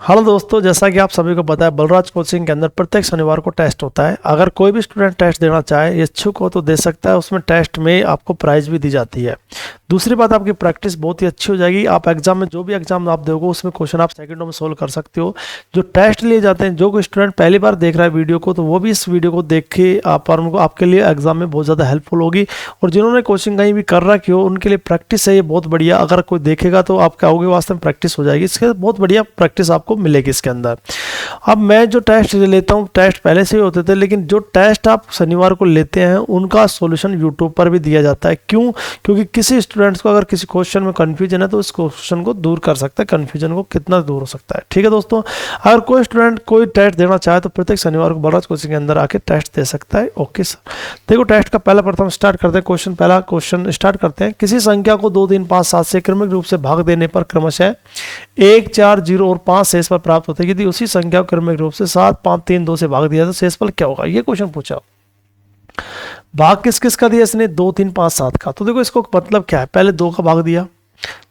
Hello दोस्तों, जैसा कि आप सभी को पता है बलराज कोचिंग के अंदर प्रत्येक शनिवार को टेस्ट होता है। अगर कोई भी स्टूडेंट टेस्ट देना चाहे, इच्छुक हो तो दे सकता है। उसमें टेस्ट में आपको प्राइज़ भी दी जाती है। दूसरी बात, आपकी प्रैक्टिस बहुत ही अच्छी हो जाएगी। आप एग्जाम में जो भी एग्जाम आप दोगे उसमें क्वेश्चन आप सेकंडों में सोल्व कर सकते हो। जो टेस्ट लिए जाते हैं, जो कोई स्टूडेंट पहली बार देख रहा है वीडियो को, तो वो भी इस वीडियो को देख के आप उनको आपके लिए एग्जाम में बहुत ज़्यादा हेल्पफुल होगी। और जिन्होंने कोचिंग कहीं भी कर रखी हो उनके लिए प्रैक्टिस है ये बहुत बढ़िया। अगर कोई देखेगा तो आप कहोगे वास्तव में प्रैक्टिस हो जाएगी। इसके बहुत बढ़िया प्रैक्टिस आपको मिलेगी इसके अंदर। अब मैं जो टेस्ट लेता हूँ, टेस्ट पहले से ही होते थे, लेकिन जो टेस्ट आप शनिवार को लेते हैं उनका सॉल्यूशन यूट्यूब पर भी दिया जाता है। क्यों? क्योंकि किसी स्टूडेंट्स को अगर किसी क्वेश्चन में कन्फ्यूजन है तो इस क्वेश्चन को दूर कर सकता है। कन्फ्यूजन को कितना दूर हो सकता है। ठीक है दोस्तों, अगर कोई स्टूडेंट कोई टेस्ट देना चाहे तो प्रत्येक शनिवार को बलराज कोचिंग के अंदर आके टेस्ट दे सकता है। ओके सर, देखो टेस्ट का पहला प्रथम स्टार्ट करते हैं। पहला क्वेश्चन स्टार्ट करते हैं। किसी संख्या को 2, 3, 5, 7 से क्रमिक रूप से भाग देने पर क्रमशः 1, 4, 0 और 5 शेष फल प्राप्त होते हैं। यदि उसी संख्या को क्रमिक रूप से 7, 5, 3, 2 से भाग दिया तो शेष फल क्या होगा? ये क्वेश्चन पूछा। भाग किस किस का दिया इसने? 2, 3, 5, 7 का। तो देखो इसको मतलब क्या है, पहले 2 का भाग दिया,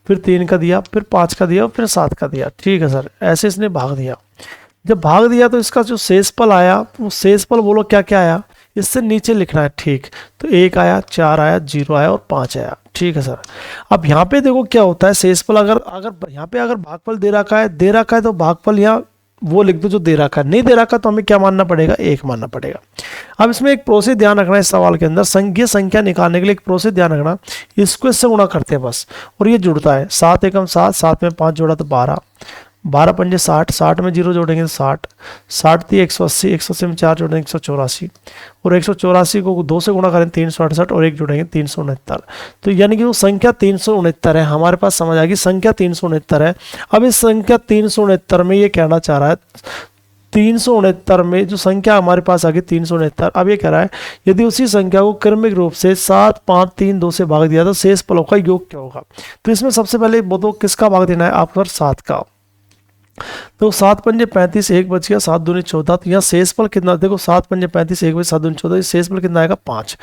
फिर 3 का दिया, फिर 5 का दिया, फिर 7 का दिया। ठीक है सर, ऐसे इसने भाग दिया। जब भाग दिया तो इसका जो शेषफल आया, वो शेषफल बोलो क्या क्या आया, इससे नीचे लिखना है। ठीक, तो 1 आया, 4 आया, 0 आया और 5 आया। ठीक है सर, अब यहाँ पे देखो क्या होता है, शेषफल अगर अगर यहाँ पे अगर भागफल दे रखा है तो भागफल यहाँ वो लिख दो जो दे रखा है। नहीं दे रखा तो हमें क्या मानना पड़ेगा? 1 मानना पड़ेगा। अब इसमें एक प्रोसेस ध्यान रखना है इस सवाल के अंदर, संख्या संख्या निकालने के लिए एक प्रोसेस ध्यान रखना। इसको इससे गुणा करते हैं बस, और ये जुड़ता है। 7 एकम 7, 7 में 5 जोड़ा तो 12, 12 पंजे 60, 60 में 0 जोड़ेंगे तो 60, 60 थी 180, 180 में 4 जोड़ेंगे 184, और 184 को 2 से गुणा करें 368, और 1 जोड़ेंगे 369। तो यानी कि वो संख्या 369 है हमारे पास। समझ आ गई, संख्या 369 है। अब इस संख्या 369 में ये कहना चाह रहा है, 369 में जो संख्या हमारे पास आ गई 369, अब ये कह रहा है यदि उसी संख्या को क्रमिक रूप से 7, 5, 3, 2 से भाग दिया तो शेष फलों का योग क्या होगा? तो इसमें सबसे पहले वो किसका भाग देना है आपको? 7 का। तो 7 पंजे 35, 1 बच गया, 7 दूनी 14। तो यहाँ शेषफल कितना? देखो 7 पंजे 35, 1 बचे 7 दूनी 14, शेषफल कितना आएगा? 5।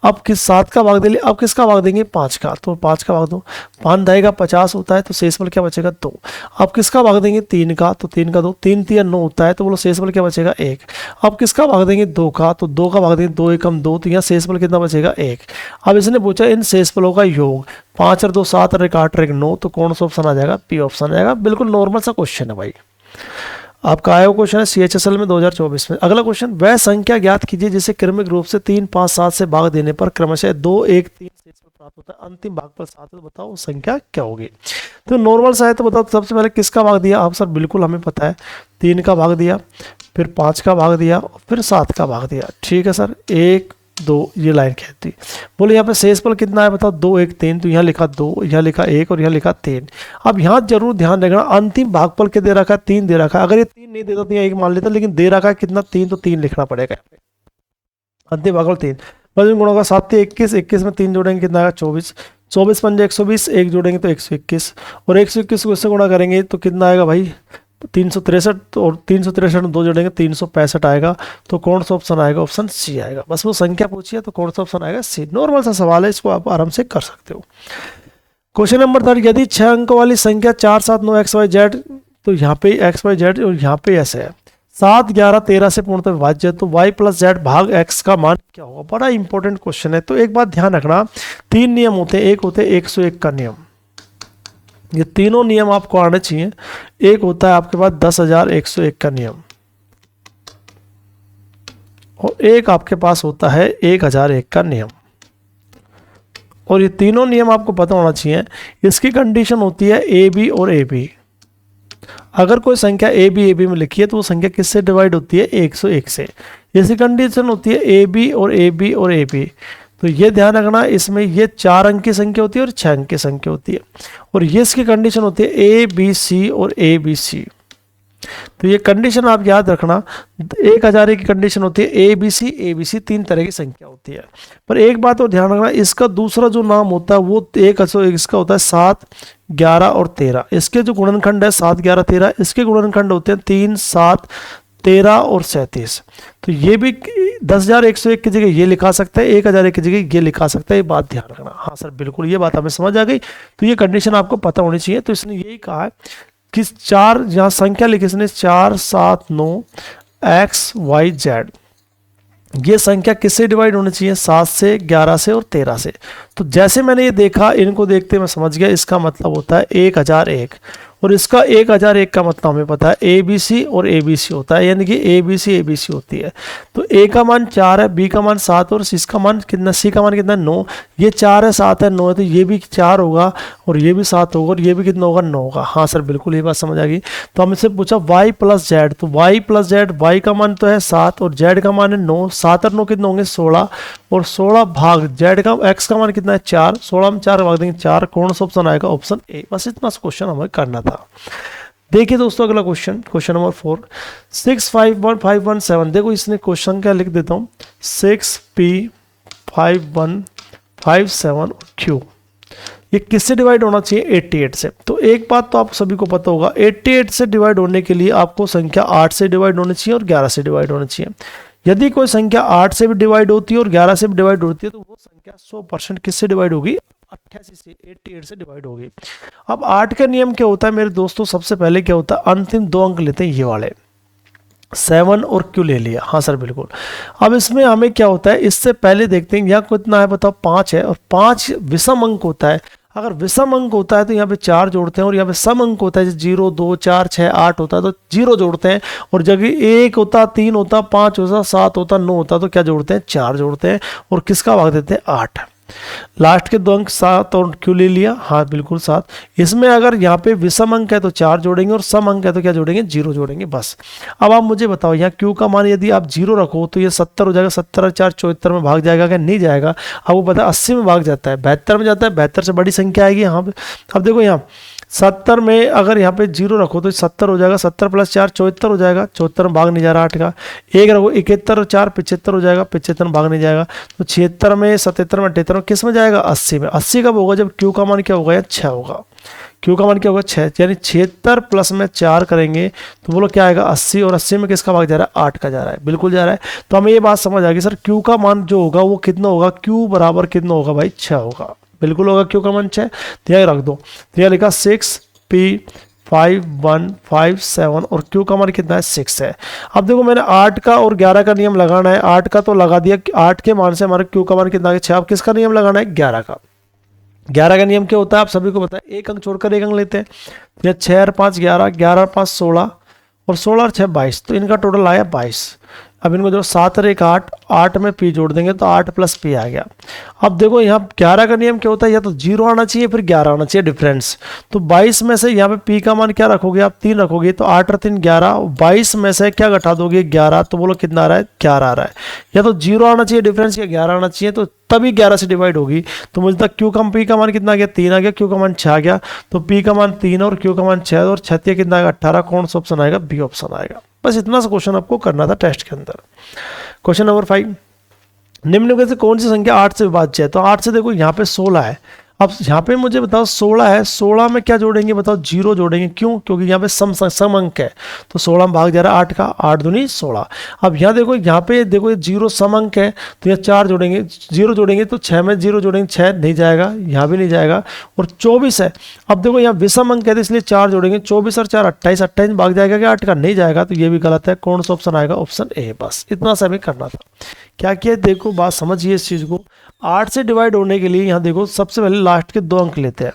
अब किस 7 का भाग दे लिया, अब किसका भाग देंगे? 5 का। तो 5 का भाग दो, 5 दाएगा 50 होता है, तो शेषफल क्या बचेगा? 2। अब किसका भाग देंगे? 3 का। तो 3 का 2, 3 3 9 होता है, तो बोलो शेषफल क्या बचेगा? 1। अब किसका भाग देंगे? 2 का। तो 2 का भाग देंगे, 2 एकम 2, तो यहाँ शेषफल कितना बचेगा? 1। अब इसने पूछा इन शेषफलों का योग, 5 और 2 7 और 1 8 और 1 9, तो कौन सा ऑप्शन आ जाएगा? पी ऑप्शन आ जाएगा। बिल्कुल नॉर्मल सा क्वेश्चन है भाई, आपका आया हुआ क्वेश्चन है CHSL में 2024 में। अगला क्वेश्चन, वह संख्या ज्ञात कीजिए जिसे क्रमिक रूप से 3, 5, 7 से भाग देने पर क्रमशः 2, 1, 3 शेषफल प्राप्त होता है। अंतिम भागफल 7 है, तो बताओ वो संख्या क्या होगी? तो नॉर्मल सा है, तो बताओ सबसे पहले किसका भाग दिया आप? सर बिल्कुल हमें पता है, 3 का भाग दिया, फिर 5 का भाग दिया, फिर 7 का भाग दिया। ठीक है सर, 1 2 ये लाइन कहती बोले यहाँ पे शेषफल कितना है बताओ? 2, 1, 3, तो यहाँ लिखा 2, यहाँ लिखा 1 और यहाँ लिखा 3। अब यहाँ जरूर ध्यान रखना, अंतिम भागफल के दे रखा है 3 दे रखा है। अगर ये 3 नहीं देता तो यहाँ 1 मान लेता, लेकिन दे रखा है कितना? 3, तो 3 लिखना पड़ेगा यहाँ पे। अंतिम भागफल 3, वजन गुणों का 7 21, 21 में 3 जोड़ेंगे कितना आएगा? 24, 24 पंजे 120, 1 जोड़ेंगे तो 121, और 121 को इससे गुणा करेंगे तो कितना आएगा भाई? 363, और 363 में 2 जोड़ेंगे 365 आएगा। तो कौन सा ऑप्शन आएगा? ऑप्शन सी आएगा। बस वो संख्या पूछिए तो कौन सा ऑप्शन आएगा? सी। नॉर्मल सा सवाल है, इसको आप आराम से कर सकते हो। क्वेश्चन नंबर 3, यदि 6 अंक वाली संख्या 4, 7, 9 XYZ, तो यहाँ पे XYZ और यहाँ पे ऐसे है, 7, 11, 13 से पूर्णतः विभाज्य है, तो y + z भाग x का मान क्या होगा? बड़ा इंपॉर्टेंट क्वेश्चन है। तो एक बात ध्यान रखना, 3 नियम होते हैं। एक होते हैं 101 का नियम, ये तीनों नियम आपको आने चाहिए। एक होता है आपके पास 10,101 का नियम, और एक आपके पास होता है 1001 का नियम, और ये तीनों नियम आपको पता होना चाहिए। इसकी कंडीशन होती है ए बी और ए बी। अगर कोई संख्या ए बी में लिखी है तो वो संख्या किससे डिवाइड होती है? 101 से। इसकी कंडीशन होती है ए बी और ए बी और ए बी। तो ये ध्यान रखना, इसमें ये 4 अंक की संख्या होती है और 6 अंक की संख्या होती है, और ये इसकी कंडीशन होती है ए बी सी और ए बी सी। तो ये कंडीशन आप याद रखना। 1001 की कंडीशन होती है ए बी सी 3 तरह की संख्या होती है। पर एक बात और ध्यान रखना, इसका दूसरा जो नाम होता है वो इसका होता है 7, 11 और 13। इसके जो गुणनखंड है 7, 11, 13, इसके गुणनखंड होते हैं 3, 7, 13 और 37। तो ये भी 10,101 की जगह ये लिखा सकता है, 1,001 की जगह ये लिखा सकता है। ये बात ध्यान रखना। हाँ सर बिल्कुल, ये बात हमें समझ आ गई। तो ये कंडीशन आपको पता होनी चाहिए। तो इसने यही कहा है किस 4 यहाँ संख्या लिखी इसने 4 7 9 XYZ, ये संख्या किससे डिवाइड होनी चाहिए? 7 से, 11 से और 13 से। तो जैसे मैंने ये देखा, इनको देखते मैं समझ गया इसका मतलब होता है 1001, और इसका 1001 का मतलब हमें पता है ABC और ABC होता है, यानी कि ABC होती है। तो A का मान 4 है, B का मान 7 और C का मान कितना? C का मान कितना? 9। ये 4 है, 7 है, 9 है, तो ये भी 4 होगा और ये भी 7 होगा और ये भी कितना होगा? 9 होगा। हाँ सर बिल्कुल, ये बात समझ आ गई। तो हमसे पूछा Y प्लस Z, तो Y प्लस Z, Y का मान तो है 7 और Z का मान है 9। 7 और 9 कितने होंगे? 16, और 16 भाग Z का X का मान कितना है? 4। 16 में 4 भाग देंगे 4, कौन सा ऑप्शन आएगा? ऑप्शन ए। बस इतना क्वेश्चन हमें करना था। देखिए दोस्तों अगला क्वेश्चन, क्वेश्चन नंबर 4, 651517। देखो इसने क्वेश्चन क्या लिख देता हूँ, 6P5157 Q, ये किससे डिवाइड होना चाहिए? 88 से। तो एक बात तो आप सभी को पता होगा, 88 से डिवाइड होने के लिए आपको संख्या 8 से डिवाइड होनी चाहिए और 11 से डिवाइड होनी चाहिए। यदि कोई संख्या 8 से भी डिवाइड होती है और 11 से भी डिवाइड होती है तो वो संख्या 100% किससे डिवाइड होगी? 88 से, 88 से डिवाइड होगी। अब 8 का नियम क्या होता है मेरे दोस्तों? सबसे पहले क्या होता है, अंतिम 2 अंक लेते हैं ये वाले, 7 और Q ले लिया। हाँ सर बिल्कुल। अब इसमें हमें क्या होता है, इससे पहले देखते हैं यहाँ कितना है, बताओ 5 है, और 5 विषम अंक होता है। अगर विषम अंक होता है तो यहाँ पे 4 जोड़ते हैं, और यहाँ पे सम अंक होता है, 0 2 4 6 8 होता है तो 0 जोड़ते हैं, और जगह 1 होता, 3 होता, 5 होता, 7 होता, 9 होता तो क्या जोड़ते हैं? 4 जोड़ते हैं, और किसका भाग देते हैं? 8। लास्ट के 2 अंक 7 और Q ले लिया। हाँ बिल्कुल 7। इसमें अगर यहाँ पे विषम अंक है तो 4 जोड़ेंगे, और सम अंक है तो क्या जोड़ेंगे? 0 जोड़ेंगे, बस। अब आप मुझे बताओ, यहाँ Q का मान यदि आप 0 रखो तो ये 70 हो जाएगा, 70 और 4 74 में भाग जाएगा क्या? नहीं जाएगा। अब वो पता है 80 में भाग जाता है, 72 में जाता है, 72 से बड़ी संख्या आएगी यहाँ पे। अब देखो यहाँ 70 में अगर यहाँ पे 0 रखो तो 70 हो जाएगा, 70 प्लस 4 74 हो जाएगा, 74 में भाग नहीं जा रहा 8 का। 1 रखो 71 और 4 75 हो जाएगा, 75 में भाग नहीं जाएगा। तो 76 में, 77 में, 78 में किस में जाएगा? 80 में। 80 कब होगा? जब Q का मान क्या होगा? 6 होगा। Q का मान क्या होगा? 6, यानी 76 प्लस में 4 करेंगे तो बोलो क्या आएगा? 80, और 80 में किसका भाग जा रहा है? 8 का जा रहा है, बिल्कुल जा रहा है। तो हमें ये बात समझ आ गई सर, Q का मान जो होगा वो कितना होगा? Q बराबर कितना होगा भाई? 6 होगा, बिल्कुल होगा Q का मान 6। तो यह रख दो, तो यह लिखा 6P5157 और Q का मान कितना है? 6 है। अब देखो मैंने 8 का और 11 का नियम लगाना है। 8 का तो लगा दिया, 8 के मान से हमारा Q का मान कितना है? 6। अब किसका नियम लगाना है? 11 का। 11 का नियम क्या होता है आप सभी को पता है, एक अंक छोड़कर एक अंक लेते हैं। या 6 और 5 11, 11 और 5 16, और 16 और 6 22, तो इनका टोटल आया 22। अब इनको जो 7 और 1 8, 8 में P जोड़ देंगे तो 8 प्लस P आ गया। अब देखो यहाँ 11 का नियम क्या होता है, या तो 0 आना चाहिए फिर 11 आना चाहिए डिफरेंस। तो 22 में से यहाँ पे P का मान क्या रखोगे आप? 3 रखोगे, तो 8 और 3 11, 22 में से क्या घटा दोगे? 11, तो बोलो कितना आ रहा है? 11 आ रहा है। या तो 0 आना चाहिए डिफरेंस, या 11 आना चाहिए, तो तभी 11 से डिवाइड होगी। तो मुझे तक Q का P का मान कितना आ गया? 3 आ गया, Q का मान 6 आ गया, तो P का मान 3 और Q का मान 6, और 36 कितना आएगा? 18। कौन सा ऑप्शन आएगा? बी ऑप्शन आएगा। बस इतना सा क्वेश्चन आपको करना था टेस्ट के अंदर। क्वेश्चन नंबर 5, निम्नलिखित से कौन सी संख्या 8 से विभाज्य है? तो 8 से देखो यहाँ पे 16 है। अब यहाँ पे मुझे बताओ 16 है, 16 में क्या जोड़ेंगे? बताओ 0 जोड़ेंगे। क्यों? क्योंकि यहाँ पे सम अंक है, तो 16 में भाग जा रहा है 8 का, 8 दूनी 16। अब यहाँ देखो, यहाँ पे देखो ये 0 सम अंक है, तो यहाँ 4 जोड़ेंगे, 0 जोड़ेंगे तो 6 में 0 जोड़ेंगे, 6 नहीं जाएगा, यहाँ भी नहीं जाएगा। और 24 है, अब देखो यहाँ विषम अंक है तो इसलिए 4 जोड़ेंगे, 24 और 4 28, 28 में भाग जाएगा क्या? 8 का, नहीं जाएगा, तो ये भी गलत है। कौन सा ऑप्शन आएगा? ऑप्शन ए। बस इतना सा भी करना था। क्या किया? देखो बात समझिए इस चीज़ को। 8 से डिवाइड होने के लिए यहाँ देखो सबसे पहले लास्ट के 2 अंक लेते हैं।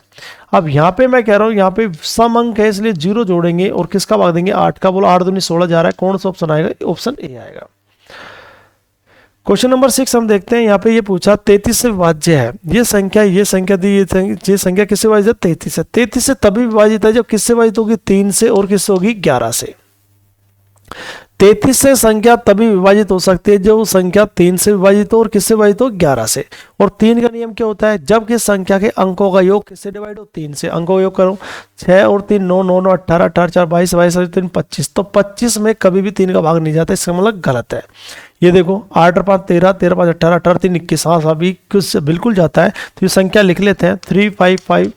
अब यहाँ पे मैं कह रहा हूँ यहाँ पे सम अंक है इसलिए 0 जोड़ेंगे, और किसका भाग देंगे? 8 का। बोलो 8 दूनी 16 जा रहा है, कौन सा ऑप्शन आएगा? ऑप्शन ए आएगा। क्वेश्चन नंबर 6 हम देखते हैं। यहाँ पे ये पूछा 33 से विभाज्य है ये संख्या दी, ये संख्या किससे विभाजित है? 33 से। 33 से तभी विभाजित है जब किससे विभाजित होगी? 3 से, और किससे होगी? 11 से। 33 से संख्या तभी विभाजित हो सकती है जब संख्या 3 से विभाजित हो, और किससे विभाजित हो? 11 से। और 3 का नियम क्या होता है? जब किस संख्या के अंकों का योग किससे डिवाइड हो? 3 से। अंकों का योग करो, 6 और 3 9, 9 9 18, 18 4 22, 22 और 3 25। तो 25 में कभी भी 3 का भाग नहीं जाता, इसका मतलब गलत है। ये देखो 8 और 5 13, 13 5 18, 18 3 21। हाँ अभी कुछ बिल्कुल जाता है, तो ये संख्या लिख लेते हैं 35508।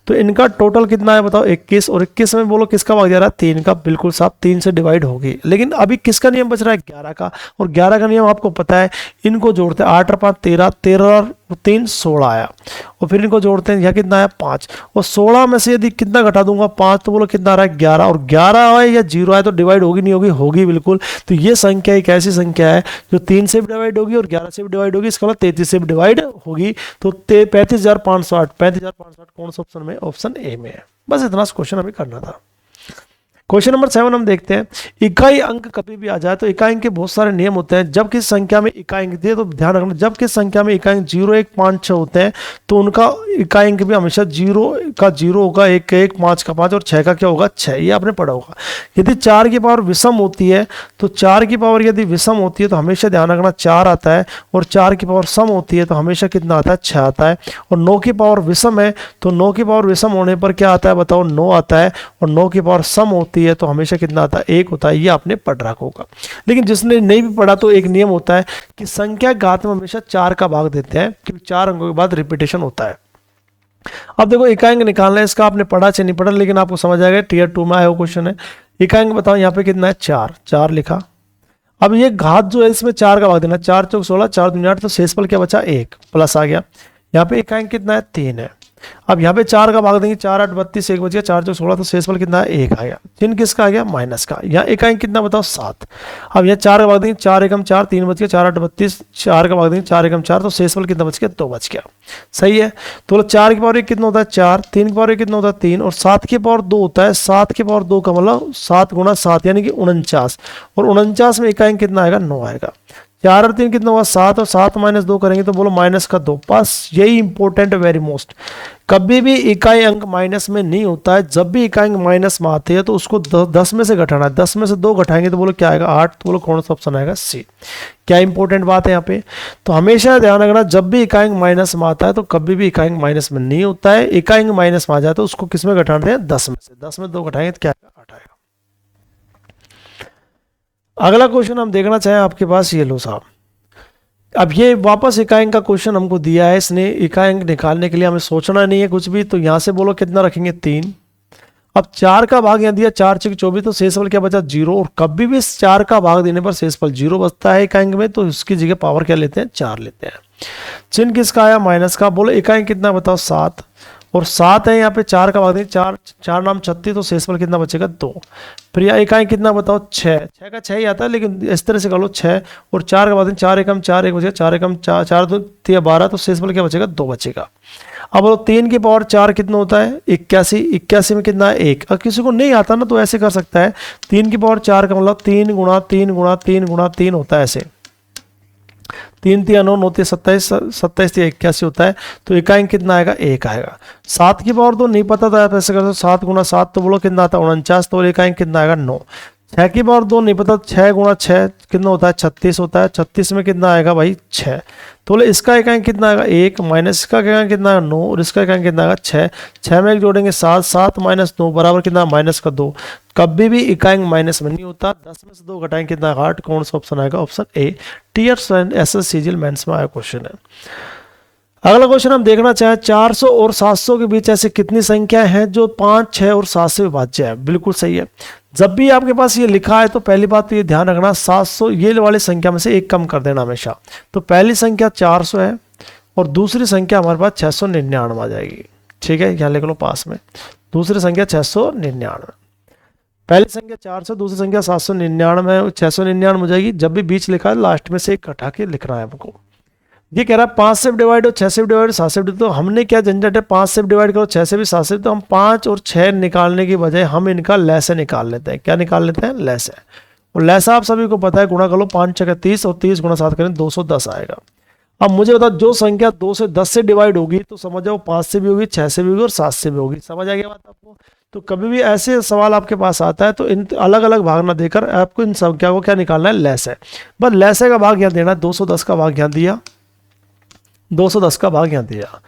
तो इनका टोटल कितना है बताओ? 21, और 21 में बोलो किसका भाग जा रहा है? 3 का, बिल्कुल साफ 3 से डिवाइड होगी। लेकिन अभी किसका नियम बच रहा है? 11 का। और 11 का नियम आपको पता है, इनको जोड़ते हैं 8 और 5 13, 13 और वो 3 16 आया, और फिर इनको जोड़ते हैं, यहाँ कितना आया 5, और 16 में से यदि कितना घटा दूंगा 5, तो बोलो कितना आ रहा है 11, और 11 आए या 0 आए तो डिवाइड होगी नहीं होगी, होगी बिल्कुल। तो ये संख्या एक ऐसी संख्या है जो 3 से भी डिवाइड होगी और 11 से भी डिवाइड होगी, इसका मतलब 33 से भी डिवाइड होगी। तो 35,508, 35,508 कौन सा ऑप्शन में, ऑप्शन ए में है। बस इतना क्वेश्चन हमें करना था। क्वेश्चन नंबर 7 हम देखते हैं, इकाई अंक कभी भी आ जाए तो इकाई अंक के बहुत सारे नियम होते हैं। जब किस संख्या में इकाई अंक दिए तो ध्यान रखना, जब किस संख्या में इकाई अंक 0 1 5 6 होते हैं तो उनका इकाई अंक भी हमेशा 0 का 0 होगा, 1 का 1, 5 का 5 और 6 का क्या होगा 6, ये आपने पढ़ा होगा। यदि 4 की पावर विषम होती है तो 4 की पावर यदि विषम होती है तो हमेशा ध्यान रखना 4 आता है, और 4 की पावर सम होती है तो हमेशा कितना आता है 6 आता है। और 9 की पावर विषम है तो 9 की पावर विषम होने पर क्या आता है बताओ 9 आता है, और 9 की पावर सम होती है तो हमेशा कितना आता है 1 होता है। ये आपने पढ़ रखा होगा। लेकिन जिसने नहीं भी पढ़ा तो एक नियम होता है कि संख्या घात में हमेशा 4 का भाग देते हैं, क्योंकि 4 अंकों के बाद रिपीटेशन होता है। अब देखो इकाई अंक निकालना है, इसका आपने पढ़ा चाहे नहीं पढ़ा लेकिन आपको समझ आएगा, टीयर 2 में आया हुआ क्वेश्चन है। इकाई अंक बताओ यहाँ पे कितना है 4, 4 लिखा। अब ये घात जो है इसमें 4 का भाग देना, 4 चौक 16, 4 दूनी 8, तो शेषफल क्या बचा 1 प्लस आ गया। यहाँ पे इकाई अंक कितना है 3 है। अब यहाँ पे 4 का भाग देंगे, 4 8 32, 1 बच गया, 4 चौक 16, तो शेषफल कितना है 1 आ गया। चिन्ह किसका आ गया माइनस का। यहाँ इकाई अंक कितना बताओ 7। अब यहाँ 4 का भाग देंगे, 4 एकम 4, 3 बच गया, 4 8 32, 4 का भाग देंगे 4 एकम 4, तो शेषफल कितना बच गया 2 बच गया। सही है। तो 4 की पावर 1 कितना होता है 4, 3 की पावर 1 कितना होता है 3, और 7 की पावर 2 होता है। 7 की पावर 2 का मतलब 7 गुणा 7 यानी कि 49, और 49 में इकाई अंक कितना आएगा 9 आएगा। 4 और 3 कितना हुआ 7, और 7 माइनस 2 करेंगे तो बोलो माइनस का 2। बस यही इंपॉर्टेंट वेरी मोस्ट, कभी भी इकाई अंक माइनस में नहीं होता है। जब भी इकाई अंक माइनस में आते हैं तो उसको 10 में से घटाना है, 10 में से 2 घटाएंगे तो बोलो क्या आएगा 8, तो बोलो कौन सा ऑप्शन आएगा सी। क्या इंपॉर्टेंट बात है यहाँ पे, तो हमेशा ध्यान रखना जब भी इकाई अंक माइनस में आता है तो कभी भी इकाई अंक माइनस में नहीं होता है। इकाई अंक माइनस में आ जाए तो उसको किस में घटाते हैं 10 में से, 10 में 2 घटाएंगे तो क्या आएगा 8 आएगा। अगला क्वेश्चन हम देखना चाहें आपके पास, ये लो साहब। अब ये वापस इकाई अंक का क्वेश्चन हमको दिया है, इसने इकाई अंक निकालने के लिए हमें सोचना नहीं है कुछ भी। तो यहाँ से बोलो कितना रखेंगे 3। अब 4 का भाग यहाँ दिया, 4 6 24, तो शेषफल क्या बचा 0, और कभी भी 4 का भाग देने पर शेषफल 0 बचता है इकाई अंक में, तो उसकी जगह पावर क्या लेते हैं 4 लेते हैं। चिन्ह किसका आया माइनस का। बोलो इकाई अंक कितना बताओ 7, और 7 है यहाँ पे 4 का भाग देंगे, 4 नाम 36, तो शेषफल कितना बचेगा 2। फिर यहाँ इकाई कितना बताओ 6, 6 का 6 ही आता है लेकिन इस तरह से कर लो 6, और 4 का भाग देंगे 4 एकम 4, 1 बचेगा, 4 एकम 4, 4 2 12, तो शेषफल क्या बचेगा 2 बचेगा। अब बोलो 3 की पावर 4 कितना होता है 81, 81 में कितना है 1। अब किसी को नहीं आता ना तो ऐसे कर सकता है, 3 की पावर 4 का मतलब 3 गुणा 3 गुणा 3 गुणा 3 होता है ऐसे, 3 3 9 9 27, 27 81 होता है, तो इकाई अंक कितना आएगा 1 आएगा। 7 की पावर तो नहीं पता था, आप ऐसे कर सकते 7 गुणा 7, तो बोलो कितना आता है 49, तो इकाई अंक कितना आएगा 9। 6 की पावर 2 नहीं पता, 6 गुणा 6 कितना होता है 36 होता है, 36 में कितना आएगा भाई 6, तो बोले इसका इकाई अंक कितना आएगा 1, माइनस इसका इकाई अंक कितना है 9, और इसका इकाई अंक कितना आएगा 6, 6 में 1 जोड़ेंगे 7, 7 माइनस 9 बराबर कितना माइनस का 2। कभी भी इकाई अंक माइनस में नहीं होता, 10 में से 2 घटाएंगे कितना 8, कौन सा ऑप्शन आएगा option A. Tier SS CGL mains में आया क्वेश्चन है। अगला क्वेश्चन हम देखना चाहें, 400 और 700 के बीच ऐसी कितनी संख्याएं हैं जो 5 6 और 7 से विभाज्य है। बिल्कुल सही है। जब भी आपके पास ये लिखा है तो पहली बात तो ये ध्यान रखना 700 ये वाली संख्या में से एक कम कर देना हमेशा। तो पहली संख्या 400 है और दूसरी संख्या हमारे पास 699 आ जाएगी। ठीक है, यहाँ लिख लो पास में, दूसरी संख्या 699, पहली संख्या 400, दूसरी संख्या 799, 699 हो जाएगी। जब भी बीच लिखा है लास्ट में से एक घटा के लिखना है आपको। ये कह रहा है 5 से डिवाइड हो, 6 से डिवाइड, 7 से डिवाइड, तो हमने क्या झंझट है 5 से डिवाइड करो, 6 से भी 7 से, तो हम 5 और 6 निकालने की बजाय हम इनका लैसे निकाल लेते हैं। क्या निकाल लेते हैं लैसे, और लैसा आप सभी को पता है, गुणा कर लो 5 6 30 और 30 गुणा 7 करें 210 आएगा। अब मुझे बता जो संख्या 2 से 10 से डिवाइड होगी तो समझ जाओ 5 से भी होगी, 6 से भी होगी और 7 से भी होगी। समझ आ गया बात आपको। तो कभी भी ऐसे सवाल आपके पास आता है तो इन अलग अलग भाग ना देकर आपको इन संख्या को क्या निकालना है लैसे। बस लैसे का भाग यहाँ देना, 210 का भाग यहाँ दिया, 210 का भाग यहाँ दिया,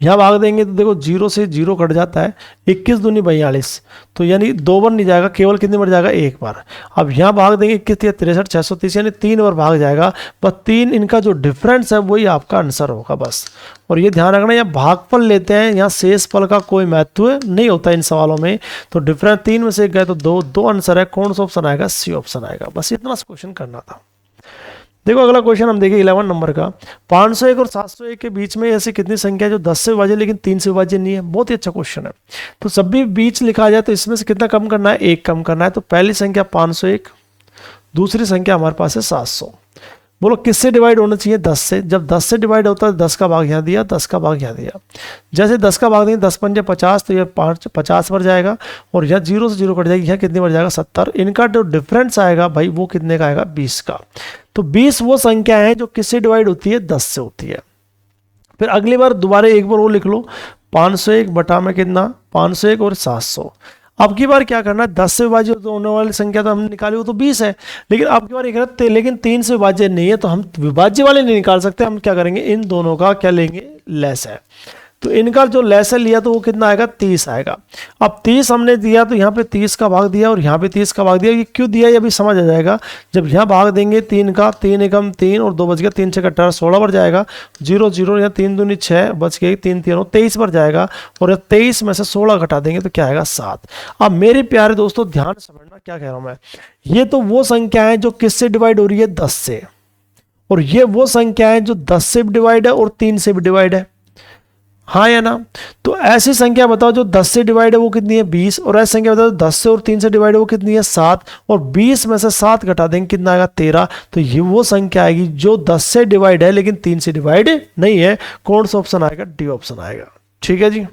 यहाँ भाग देंगे तो देखो 0 से 0 कट जाता है, 21 दूनी 42, तो यानी 2 बार नहीं जाएगा, केवल कितनी बार जाएगा एक बार। अब यहाँ भाग देंगे 21 63 630 यानी 3 बार भाग जाएगा। बस 3 इनका जो डिफरेंस है वही आपका आंसर होगा बस। और ये ध्यान रखना यहाँ भागफल लेते हैं, यहाँ शेषफल का कोई महत्व नहीं होता इन सवालों में। तो डिफरेंस 3 में से गए तो 2 आंसर है, कौन सा ऑप्शन आएगा सी ऑप्शन आएगा। बस इतना क्वेश्चन करना था। देखो अगला क्वेश्चन हम देखें 11 नंबर का। 501 और 701 के बीच में ऐसी कितनी संख्या है जो 10 से विभाज्य लेकिन 3 से विभाज्य नहीं है। बहुत ही अच्छा क्वेश्चन है। तो सब भी बीच लिखा जाए तो इसमें से कितना कम करना है, 1 कम करना है। तो पहली संख्या 501, दूसरी संख्या हमारे पास है 700। बोलो किससे डिवाइड होना चाहिए, 10 से। जब 10 से डिवाइड होता है 10 का भाग यहाँ दिया, 10 का भाग यहाँ दिया। जैसे 10 का भाग देंगे 10 पंजे 50, तो ये 50 बढ़ जाएगा और यहाँ 0 से 0 कट जाएगी, यहाँ कितनी बढ़ जाएगा 70। इनका जो डिफरेंस आएगा भाई वो कितने का आएगा, 20 का। तो 20 वो संख्या है जो किससे डिवाइड होती है, 10 से होती है। फिर अगली बार दोबारा एक बार वो लिख लो, 501 बटा में कितना, 501 और 700। अब की बार क्या करना है, 10 से विभाज्य होने वाली संख्या तो हमने निकाली वो तो 20 है, लेकिन अब की बार एक रहते लेकिन 3 से विभाज्य नहीं है, तो हम विभाज्य वाले नहीं निकाल सकते। हम क्या करेंगे, इन दोनों का क्या लेंगे, लेस है। तो इनका जो लेस है लिया तो वो कितना आएगा, 30 आएगा। अब 30 हमने दिया तो यहाँ पे 30 का भाग दिया और यहाँ पे 30 का भाग दिया। ये क्यों दिया ये अभी समझ आ जाएगा। जब यहाँ भाग देंगे 3 का, 3 एकम 3 और 2 बच गया, 3 6 18 16 बढ़ जाएगा, 0 0 यहाँ 3 दूनी 6 बच गई, 3 3 23 बढ़ जाएगा और 23 में से 16 घटा देंगे तो क्या आएगा, 7। अब मेरे प्यारे दोस्तों ध्यान से समझना क्या कह रहा हूँ मैं। ये तो वो संख्या है जो किससे डिवाइड हो रही है, 10 से, और ये वो संख्या है जो 10 से भी डिवाइड है और 3 से भी डिवाइड है, हाँ या ना। तो ऐसी संख्या बताओ जो 10 से डिवाइड है वो कितनी है, 20। और ऐसी संख्या बताओ 10 से और 3 से डिवाइड है वो कितनी है, 7। और 20 में से 7 घटा देंगे कितना आएगा, 13। तो ये वो संख्या आएगी जो 10 से डिवाइड है लेकिन 3 से डिवाइड नहीं है। कौन सा ऑप्शन आएगा, डी ऑप्शन आएगा। ठीक है जी।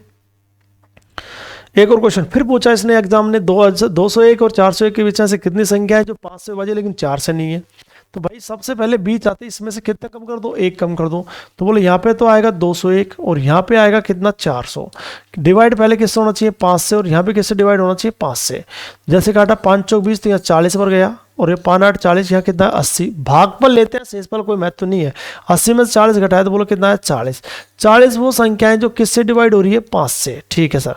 एक और क्वेश्चन फिर पूछा इसने एग्जाम ने, 201 और 401 के बीच में से कितनी संख्या है जो 5 से विभाज्य लेकिन 4 से नहीं है। तो भाई सबसे पहले बीच आते इसमें से कितना कम कर दो, 1 कम कर दो। तो बोले यहाँ पे तो आएगा 201 और यहाँ पे आएगा कितना, 400। डिवाइड पहले किससे होना चाहिए, 5 से, और यहाँ पे किससे डिवाइड होना चाहिए, 5 से। जैसे काटा 5 चौक 20 तो यहाँ 40 पर गया और ये 5 8 40, यहाँ कितना 80। भाग पर लेते हैं, शेष पर कोई महत्व नहीं है। 80 में से 40 घटाया तो बोलो कितना है, 40। 40 वो संख्या है जो किससे डिवाइड हो रही है, 5 से। ठीक है सर।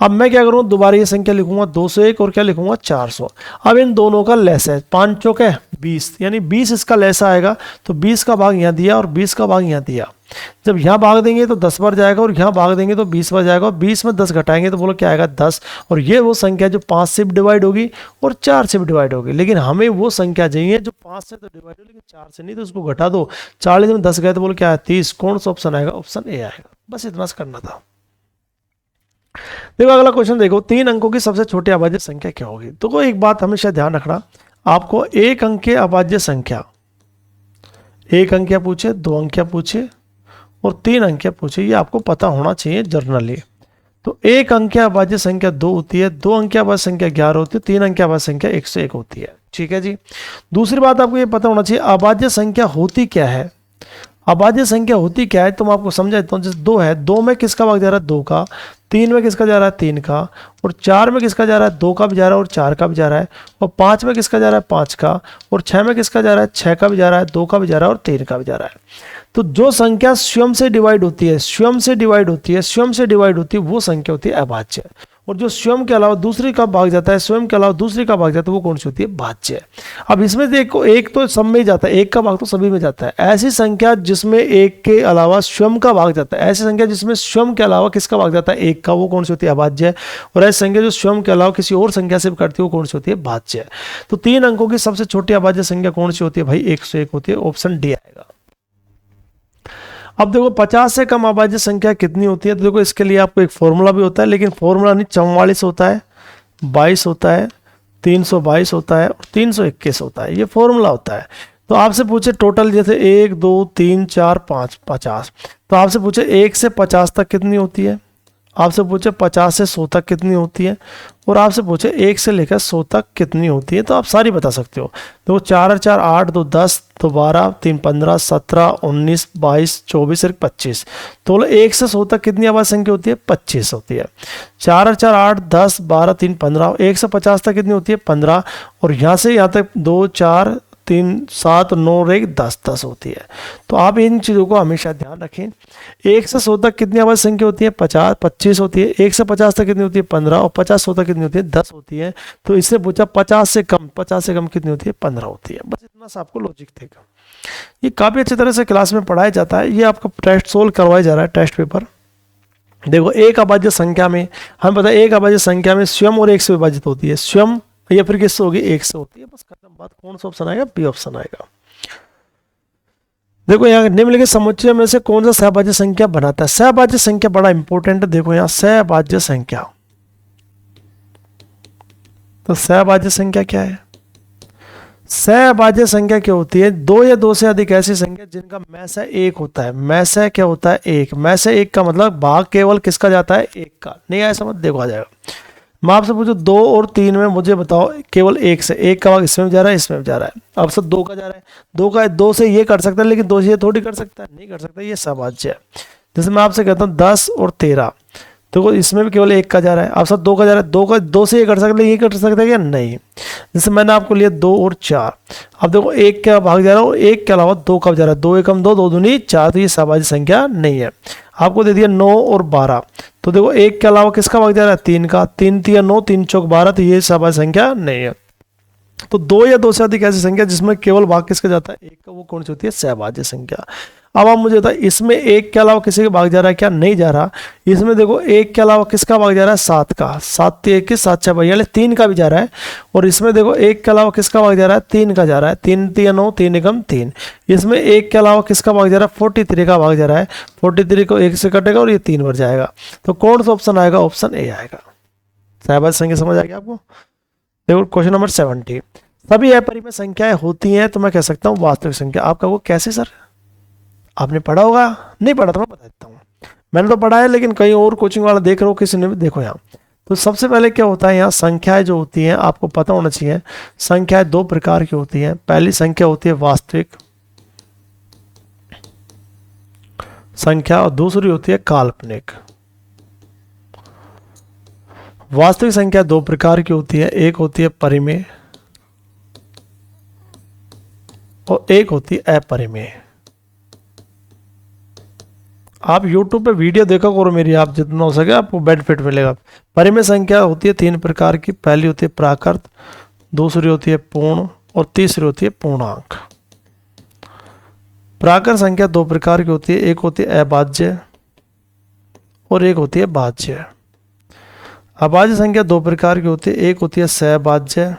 अब मैं क्या करूँ, दोबारा ये संख्या लिखूंगा 201 और क्या लिखूंगा, 400। अब इन दोनों का लेस है, 5 चौक है 20, यानी 20 इसका लेस आएगा। तो 20 का भाग यहाँ दिया और 20 का भाग यहाँ दिया। जब यहाँ भाग देंगे तो 10 बार जाएगा और यहाँ भाग देंगे तो 20 बार जाएगा, और 20 में 10 घटाएंगे तो बोलो क्या आएगा, 10। और ये वो संख्या जो 5 से भी डिवाइड होगी और 4 से भी डिवाइड होगी। लेकिन हमें वो संख्या चाहिए जो 5 से तो डिवाइड हो लेकिन 4 से नहीं, तो उसको घटा दो। 40 में 10 गए तो बोलो क्या है, 30। कौन सा ऑप्शन आएगा, ऑप्शन ए आएगा। बस इतना सा करना था। देखो अगला क्वेश्चन देखो, 3 अंकों की सबसे छोटी अभाज्य संख्या क्या होगी। तो एक बात हमेशा ध्यान रखना, आपको 1 अंक के अभाज्य संख्या, 1 अंक पूछे, 2 अंक पूछे और 3 अंक पूछे, ये आपको पता होना चाहिए जर्नली। तो 1 अंक अभाज्य संख्या 2 होती है, 2 अंक अभाज्य संख्या 11 होती है, 3 अंक अभाज्य संख्या 101 होती है। ठीक है जी। दूसरी बात आपको ये पता होना चाहिए अभाज्य संख्या होती क्या है। अभाज्य संख्या होती क्या है, तो मैं आपको समझा देता हूँ। जैसे 2 है, 2 में किसका भाग जा रहा है, 2 का। 3 में किसका जा रहा है, 3 का। और 4 में किसका जा रहा है, 2 का भी जा रहा है और 4 का भी जा रहा है। और 5 में किसका जा रहा है, 5 का। और 6 में किसका जा रहा है, 6 का भी जा रहा है, 2 का भी जा रहा है और 3 का भी जा रहा है। तो जो संख्या स्वयं से डिवाइड होती है, स्वयं से डिवाइड होती है, स्वयं से डिवाइड होती है, वो संख्या होती है अभाज्य। और जो स्वयं के अलावा दूसरी का भाग जाता है, स्वयं के अलावा दूसरी का भाग जाता है, वो कौन सी होती है, भाज्य। अब इसमें देखो एक तो सब में ही जाता है, एक का भाग तो सभी में जाता है। ऐसी संख्या जिसमें एक के अलावा स्वयं का भाग जाता है, ऐसी संख्या जिसमें स्वयं के अलावा किसका भाग जाता है, एक का, वो कौन सी होती है, अभाज्य। और ऐसी संख्या जो स्वयं के अलावा किसी और संख्या से भी करती है, वो कौन सी होती है, भाज्य। तो 3 अंकों की सबसे छोटी अभाज्य संख्या कौन सी होती है भाई, 101 होती है। ऑप्शन डी आएगा। अब देखो 50 से कम अभाज्य संख्या कितनी होती है। तो देखो इसके लिए आपको एक फॉर्मूला भी होता है, लेकिन फॉर्मूला नहीं, 44 होता है, 22 होता है, 322 होता है और 321 होता है। ये फॉर्मूला होता है। तो आपसे पूछे टोटल, जैसे 1 2 3 4 5 50, तो आपसे पूछे 1 से 50 तक कितनी होती है, आपसे पूछे 50 से 100 तक कितनी होती है, और आपसे पूछे 1 से लेकर 100 तक कितनी होती है। तो आप सारी बता सकते हो। तो 4 और 4 8, 2 10, 2 12, 3 15, 17, 19, 22, 24 और 25। तो 1 से 100 तक कितनी अभाज्य संख्या होती है, 25 होती है। 4 और 4 8, 10, 12, 3 15, 1 से 50 तक कितनी होती है, 15। और यहाँ से यहाँ तक 2 4 3 7 9 और 1 10 10 होती है। तो आप इन चीज़ों को हमेशा ध्यान रखें। 1 से 100 तक कितनी अभाज्य संख्या होती है, 50 25 होती है। 1 से 50 तक कितनी होती है, 15। और 50 100 तक कितनी होती है, 10 होती है। तो इससे पूछा 50 से कम कितनी होती है, 15 होती है। बस इतना सा आपको लॉजिक देगा। ये काफ़ी अच्छी तरह से क्लास में पढ़ाया जाता है। ये आपका टेस्ट सोल्व करवाया जा रहा है, टेस्ट पेपर। देखो एक अभाज्य संख्या में हम पता है, एक अभाज्य संख्या में स्वयं और 1 से विभाजित होती है, स्वयं या फिर किससे होगी, 1 से होती है। बस खत्म बात। कौन सा ऑप्शन आएगा, बी ऑप्शन आएगा। देखो यहाँ निम्नलिखित समुच्चय में से कौन सा सहभाज्य संख्या बनाता है। सहभाज्य संख्या बड़ा इंपॉर्टेंट है। देखो यहाँ सहभाज्य संख्या, तो सहभाज्य संख्या क्या है? सहभाज्य संख्या क्या होती है? दो या दो से अधिक ऐसी संख्या जिनका मैस है एक होता है। मैस है क्या होता है? एक। मैस है एक का मतलब भाग केवल किसका जाता है? एक का। नहीं आया समझ? देखो आ जाएगा। मैं आपसे पूछूं 2 और 3 में मुझे बताओ केवल एक से, एक का भाग इसमें भी जा रहा है, इसमें भी जा रहा है। अब सब 2 का जा रहा है, 2 का 2 से ये कर सकता है, लेकिन 2 से ये थोड़ी कर सकता है, नहीं कर सकता। ये सहभाज्य है। जैसे मैं आपसे कहता हूँ 10 और 13, तो इसमें भी केवल एक का जा रहा है। अब सब 2 का जा रहा है, 2 से ये कर सकते हैं, ये कर सकता है क्या? नहीं। जैसे मैंने आपको लिया 2 और 4, अब देखो एक का भाग जा रहा है और एक के अलावा 2 का जा रहा है। 2 एकम 2, 2 दूनी 4, तो ये सहभाज्य संख्या नहीं है। आपको दे दिया 9 और 12, तो देखो एक के अलावा किसका भाग जा रहा है? 3 का। 3 तिया 9, 3 चौक 12, तो ये सहभाज्य संख्या नहीं है। तो 2 या 2 से अधिक ऐसी संख्या जिसमें केवल भाग किसका जाता है? एक का, वो कौन सी होती है? सहभाज्य संख्या। अब आप मुझे बताइए इसमें एक के अलावा किसी का भाग जा रहा है क्या? नहीं जा रहा। इसमें देखो एक के अलावा किसका भाग जा रहा है? 7 का। 7 तिया 21, 7 6 42, 3 का भी जा रहा है। और इसमें देखो एक के अलावा किसका भाग जा रहा है? 3 का जा रहा है। 3 तिया 9, 3 एकम 3। इसमें एक के अलावा किसका भाग जा रहा है? 43 का भाग जा रहा है। 43 को 1 से कटेगा और ये 3 बार जाएगा। तो कौन सा ऑप्शन आएगा? ऑप्शन ए आएगा। सहभाज्य संख्या समझ आ गया आपको? देखो क्वेश्चन नंबर 70, सभी अपरिमेय संख्याएं होती हैं तो मैं कह सकता हूँ वास्तविक संख्या। आपका वो कैसे सर? आपने पढ़ा होगा, नहीं पढ़ा तो मैं बता देता हूँ। मैंने तो पढ़ा है, लेकिन कहीं और कोचिंग वाला देख रहे हो, किसी ने भी। देखो यहाँ तो सबसे पहले क्या होता है, यहाँ संख्याएं जो होती हैं आपको पता होना चाहिए। संख्याएं 2 प्रकार की होती हैं। पहली संख्या होती है वास्तविक संख्या और दूसरी होती है काल्पनिक। वास्तविक संख्या 2 प्रकार की होती है, एक होती है परिमेय और एक होती है अपरिमेय। आप YouTube पे वीडियो देखा करो मेरी, आप जितना हो सके आपको बेनिफिट मिलेगा। परिमेय संख्या होती है 3 प्रकार की। पहली होती है प्राकृत, दूसरी होती है पूर्ण और तीसरी होती है पूर्णांक। प्राकृत संख्या 2 प्रकार की होती है, एक होती है अभाज्य और एक होती है भाज्य। अभाज्य संख्या 2 प्रकार की होती है, एक होती है सहभाज्य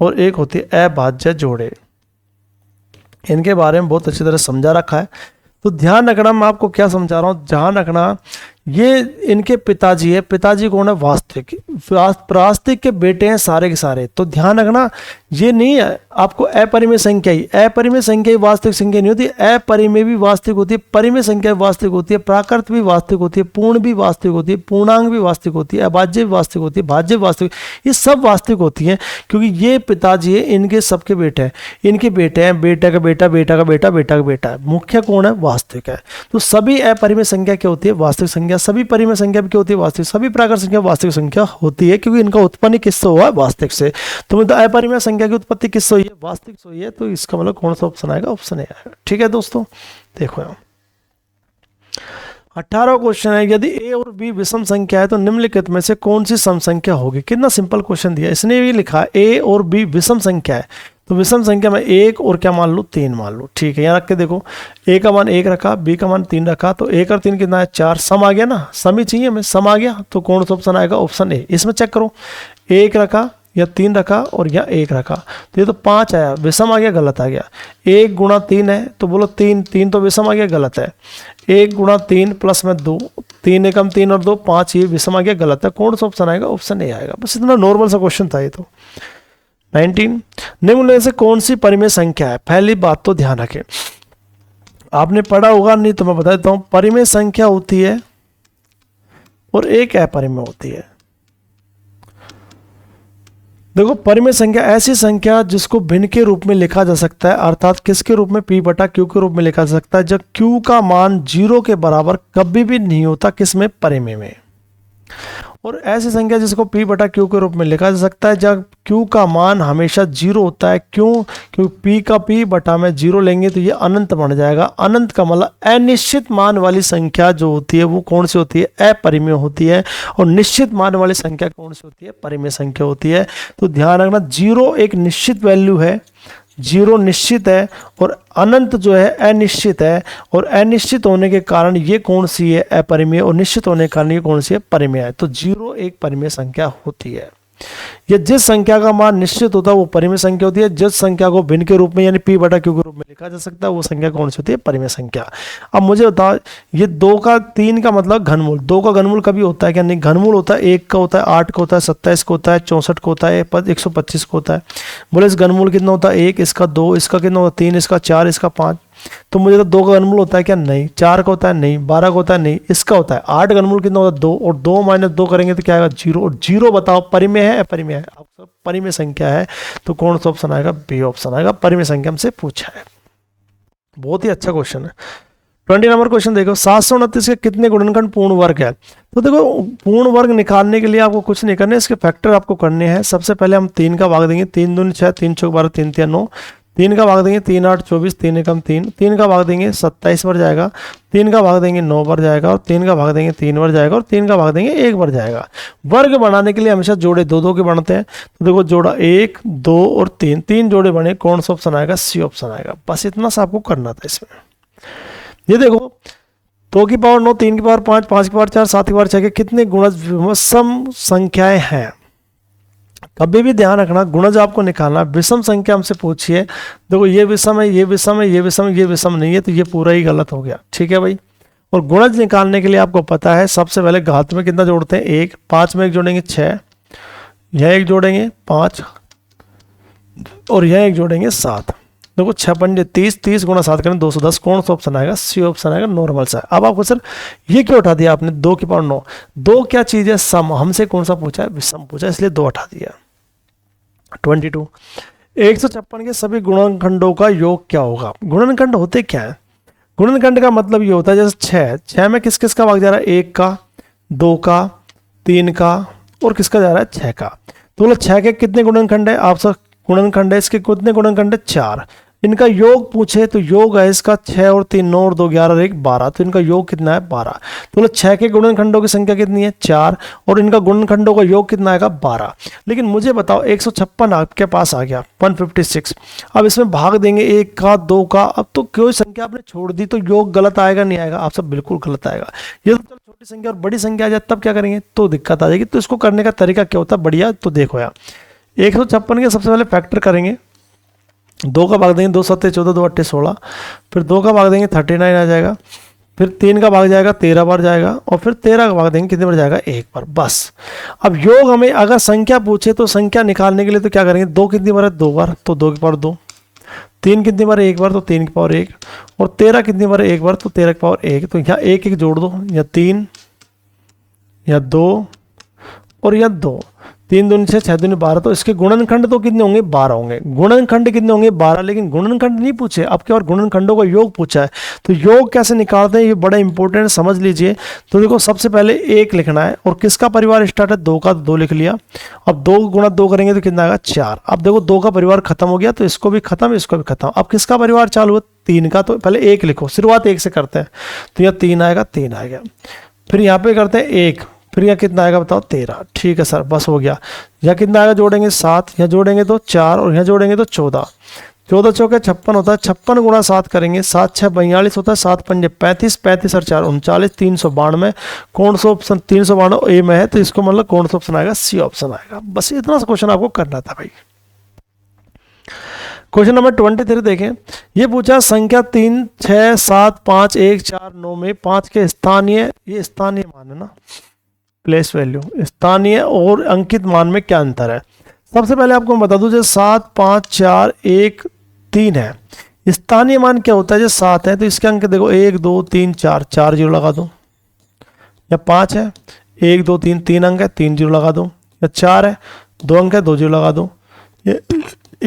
और एक होती है अभाज्य जोड़े। इनके बारे में बहुत अच्छी तरह समझा रखा है, तो ध्यान रखना। मैं आपको क्या समझा रहा हूँ, ध्यान रखना। ये इनके पिताजी है। पिताजी कौन है? वास्तविक। वास्तविक के बेटे हैं सारे के सारे। तो ध्यान रखना, ये नहीं है आपको अपरिमेय संख्या ही, अपरिमेय संख्या ही वास्तविक संख्या नहीं होती। अपरिमेय भी वास्तविक होती है, परिमेय संख्या भी वास्तविक होती है, प्राकृत भी वास्तविक होती है, पूर्ण भी वास्तविक होती है, पूर्णांक भी वास्तविक होती है, अभाज्य भी वास्तविक होती है, भाज्य भी वास्तविक, ये सब वास्तविक होती है। क्योंकि ये पिताजी है, इनके सबके बेटे हैं, इनके बेटे हैं, बेटा का बेटा, बेटा का बेटा, बेटा का बेटा है। मुख्य कौन है? वास्तविक है। तो सभी अपरिमेय संख्या क्या होती है? वास्तविक संख्या। सभी परिमेय संख्या भी क्या होती है? वास्तविक। सभी प्राकृत संख्या वास्तविक संख्या होती है, क्योंकि इनका उत्पन्न किससे हुआ है? वास्तविक से। तो अपरिमेय संख्या की उत्पत्ति किससे हुई है? वास्तविक से हुई है। तो इसका मतलब कौन सा ऑप्शन आएगा? ऑप्शन ए आएगा। ठीक है दोस्तों, देखो यहाँ 18वां क्वेश्चन है, यदि ए और बी विषम संख्या है तो निम्नलिखित में से कौन सी सम संख्या होगी? कितना सिंपल क्वेश्चन दिया। इसने भी लिखा ए और बी विषम संख्या है, तो विषम संख्या में 1 और क्या मान लो? 3 मान लो। ठीक है, यहाँ रख के देखो, ए का मान 1 रखा, बी का मान 3 रखा, तो 1 और 3 कितना है? 4। सम आ गया ना? सम ही चाहिए हमें, सम आ गया। तो कौन सा ऑप्शन आएगा? ऑप्शन ए। इसमें चेक करो, 1 रखा या 3 रखा और यहाँ 1 रखा, तो ये तो 5 आया, विषम आ गया, गलत आ गया। 1 गुणा 3 है तो बोलो 3, 3 तो विषम आ गया, गलत है। 1 गुणा 3 प्लस में 2, 3 एकम 3 और 2 5, ये विषम आ गया, गलत है। कौन सा ऑप्शन आएगा? ऑप्शन ए आएगा। बस इतना नॉर्मल सा क्वेश्चन था ये तो। 19, निम्न में से कौन सी परिमेय संख्या है? पहली बात तो ध्यान रखें, आपने पढ़ा होगा, नहीं तो मैं बता देता हूं। परिमेय संख्या होती है और एक अपरिमेय होती है। देखो, परिमेय संख्या ऐसी संख्या जिसको भिन्न के रूप में लिखा जा सकता है, अर्थात किसके रूप में? P बटा Q के रूप में लिखा जा सकता है, जब Q का मान 0 के बराबर कभी भी नहीं होता। किसमें? परिमेय में। और ऐसी संख्या जिसको P बटा Q के रूप में लिखा जा सकता है जब Q का मान हमेशा 0 होता है। क्यों? क्योंकि P का P बटा में 0 लेंगे तो ये अनंत बन जाएगा। अनंत का मतलब अनिश्चित मान वाली संख्या जो होती है वो कौन सी होती है? अपरिमेय होती है। और निश्चित मान वाली संख्या कौन सी होती है? परिमेय संख्या होती है। तो ध्यान रखना, 0 एक निश्चित वैल्यू है, 0 निश्चित है और अनंत जो है अनिश्चित है। और अनिश्चित होने के कारण ये कौन सी है? अपरिमेय। और निश्चित होने के कारण ये कौन सी है? परिमेय है। तो 0 एक परिमेय संख्या होती है। ये जिस संख्या का मान निश्चित होता है वो परिमेय संख्या होती है, जिस संख्या को भिन्न के रूप में यानी p बटा q के रूप में लिखा जा सकता है वो संख्या कौन सी होती है, परिमेय संख्या। अब मुझे बताओ ये 2 का 3 का मतलब घनमूल, 2 का घनमूल कभी होता है क्या, नहीं, घनमूल होता है 1 का होता है, 8 का होता है, 27 का होता है, 64 का होता है, 125 का होता है। बोले इस घनमूल कितना होता है, 1, इसका 2, इसका कितना होता है 3, इसका 4, इसका 5। तो मुझे तो 2 का घनमूल होता है क्या, नहीं, 4 का होता है नहीं, 12 का होता है नहीं, इसका होता है 8। घनमूल कितना होता है 2, और 2 माइनस 2 करेंगे तो क्या आएगा 0, और 0 बताओ परिमेय है अपरिमेय है, आपका परिमेय संख्या है। तो कौन सा ऑप्शन आएगा, बी ऑप्शन आएगा, परिमेय संख्या हमसे पूछा है। बहुत ही अच्छा क्वेश्चन है। 20 नंबर क्वेश्चन देखो, 729 के कितने गुणनखंड पूर्ण वर्ग है। तो देखो पूर्ण वर्ग निकालने के लिए आपको कुछ नहीं करना है, इसके फैक्टर आपको करने हैं। सबसे पहले हम 3 का भाग देंगे, 3 दूनी 6, 3 चौक 12, 3 3 9, 3 का भाग देंगे 3 8 24, 3 एकम 3, 3 का भाग देंगे 27 बार जाएगा, 3 का भाग देंगे 9 बार जाएगा, और 3 का भाग देंगे 3 बार जाएगा, और 3 का भाग देंगे 1 बार जाएगा। वर्ग बनाने के लिए हमेशा जोड़े 2 के बनते हैं। तो देखो जोड़ा 1 2 और 3, 3 जोड़े बने, कौन सा ऑप्शन आएगा, सी ऑप्शन आएगा। बस इतना सा आपको करना था इसमें। ये देखो 2 की पावर 9, 3 की पावर 5, 5 की पावर 4, 7 की पावर 6 के कितने गुणज विषम संख्याएं हैं। कभी भी ध्यान रखना, गुणज आपको निकालना, विषम संख्या हमसे पूछिए, देखो ये विषम है, ये विषम है, ये विषम है, ये विषम नहीं है, तो ये पूरा ही गलत हो गया, ठीक है भाई। और गुणज निकालने के लिए आपको पता है सबसे पहले घात में कितना जोड़ते हैं, 1, 5 में 1 जोड़ेंगे 6, यह 1 जोड़ेंगे 5, और यह 1 जोड़ेंगे 7। देखो 6 पंजे 30, 30 गुणा 7 करें 210, कौन सा ऑप्शन आएगा, सी ऑप्शन आएगा, नॉर्मल सा। अब आपको सर ये क्यों उठा दिया आपने, 2 की पावर 9, 2 क्या चीज़ है, सम, हमसे कौन सा पूछा है, विषम पूछा, इसलिए 2 उठा दिया। 22, 156 के सभी गुणनखंडों का योग क्या होगा। गुणनखंड होते क्या है, गुणनखंड का मतलब ये होता है जैसे 6 में किस किस का भाग जा रहा है, 1 का, 2 का, 3 का, और किसका जा रहा है 6 का। तो बोला 6 के कितने गुणनखंड है, आप सब गुणनखंड है, इसके कितने गुणनखंड है 4। इनका योग पूछे तो योग है इसका 6 और 3 9 और 2 11 और 1 12, तो इनका योग कितना है 12। तो बोले 6 के गुणनखंडों की संख्या कितनी है 4, और इनका गुणनखंडों का योग कितना आएगा 12। लेकिन मुझे बताओ 156 आपके पास आ गया 156, अब इसमें भाग देंगे 1 का 2 का, अब तो कोई संख्या आपने छोड़ दी तो योग गलत आएगा नहीं आएगा, आप सब बिल्कुल गलत आएगा। ये तो छोटी संख्या और बड़ी संख्या आ जाए तब क्या करेंगे, तो दिक्कत आ जाएगी। तो इसको करने का तरीका क्या होता है, बढ़िया, तो देखो यार 156 के सबसे पहले फैक्टर करेंगे, 2 का भाग देंगे 2 7 14, 2 8 16, फिर 2 का भाग देंगे 39 आ जाएगा, फिर 3 का भाग जाएगा 13 बार जाएगा, और फिर 13 का भाग देंगे कितने बार जाएगा 1 बार, बस। अब योग हमें अगर संख्या पूछे तो संख्या निकालने के लिए तो क्या करेंगे, 2 कितनी बार है 2 बार, तो 2 की पावर 2, 3 कितनी बार है 1 बार, तो 3 की पावर 1, और 13 कितनी बार है 1 बार, तो 13 की पावर 1। तो यहाँ 1 1 जोड़ दो, या 3 या 2 और या 2, 3 दूनी 6, 6 दूनी 12, तो इसके गुणनखंड तो कितने होंगे 12 होंगे। गुणनखंड कितने होंगे 12, लेकिन गुणनखंड नहीं पूछे, अब क्या और गुणनखंडों का योग पूछा है। तो योग कैसे निकालते हैं ये बड़ा इंपॉर्टेंट है, समझ लीजिए। तो देखो सबसे पहले 1 लिखना है, और किसका परिवार स्टार्ट है 2 का, तो 2 लिख लिया। अब 2 गुणा 2 करेंगे तो कितना आएगा 4। अब देखो 2 का परिवार खत्म हो गया, तो इसको भी खत्म, इसको भी खत्म। अब किसका परिवार चालू है 3 का, तो पहले 1 लिखो, शुरुआत 1 से करते हैं, तो यहाँ 3 आएगा, 3 आएगा। फिर यहाँ पे करते हैं 1, फिर यहाँ कितना आएगा बताओ 13, ठीक है सर, बस हो गया। यहाँ कितना आएगा जोड़ेंगे 7, यहाँ जोड़ेंगे तो 4, और यहाँ जोड़ेंगे तो 14, 14 चौके 56 होता है, 56 गुणा 7 करेंगे, 7 6 42 होता है, 7 पंजे 35, 35 और 4 39, 392, कौन सा ऑप्शन 392 ए में है, तो इसको मतलब कौन सा ऑप्शन आएगा, सी ऑप्शन आएगा। बस इतना सा क्वेश्चन आपको करना था भाई। क्वेश्चन नंबर 23 देखें, ये पूछा संख्या 3 6 7 5 1 4 9 में 5 के स्थानीय, ये स्थानीय मान है ना, प्लेस वैल्यू, स्थानीय और अंकित मान में क्या अंतर है। सबसे पहले आपको मैं बता दूं, जैसे 7 5 4 1 3 है, स्थानीय मान क्या होता है, जैसे 7 है तो इसके अंक देखो 1 2 3 4, 4 जीरो लगा दो, या 5 है 1 2 3, 3 अंक है 3 जीरो लगा दो, या 4 है 2 अंक है 2 जीरो लगा दो, ये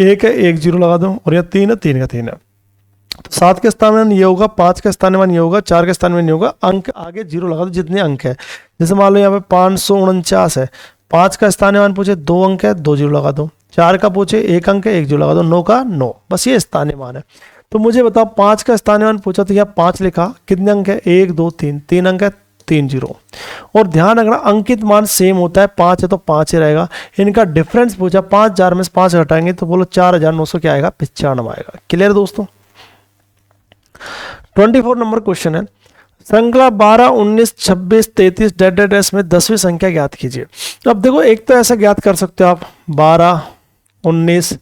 1 है 1 जीरो लगा दो, और या 3 है 3 का 3 है। तो 7 के स्थान में ये होगा, 5 के स्थान में ये होगा, 4 के स्थान में नहीं होगा, अंक आगे जीरो लगा दो जितने अंक है। जैसे मान लो यहाँ पे 549 है, 5 का स्थानीय मान पूछे 2 अंक है 2 जीरो लगा दो, 4 का पूछे 1 अंक है 1 जीरो लगा दो, 9 का 9, बस ये स्थानीय मान है। तो मुझे बताओ 5 का स्थानीय मान पूछा तो यहाँ 5 लिखा, कितने अंक है 1 2 3, 3 अंक है 3 जीरो। और ध्यान रखना अंकित मान सेम होता है, 5 है तो 5 ही रहेगा। इनका डिफरेंस पूछा, 5000 में से 5 घटाएंगे तो बोलो 4900 क्या आएगा 95 आएगा। क्लियर दोस्तों। 24 नंबर क्वेश्चन है, श्रृंखला 12, 19, 26, 33 डैट डैट डैश में 10वीं संख्या ज्ञात कीजिए। अब देखो एक तो ऐसा ज्ञात कर सकते हो आप 12, 19,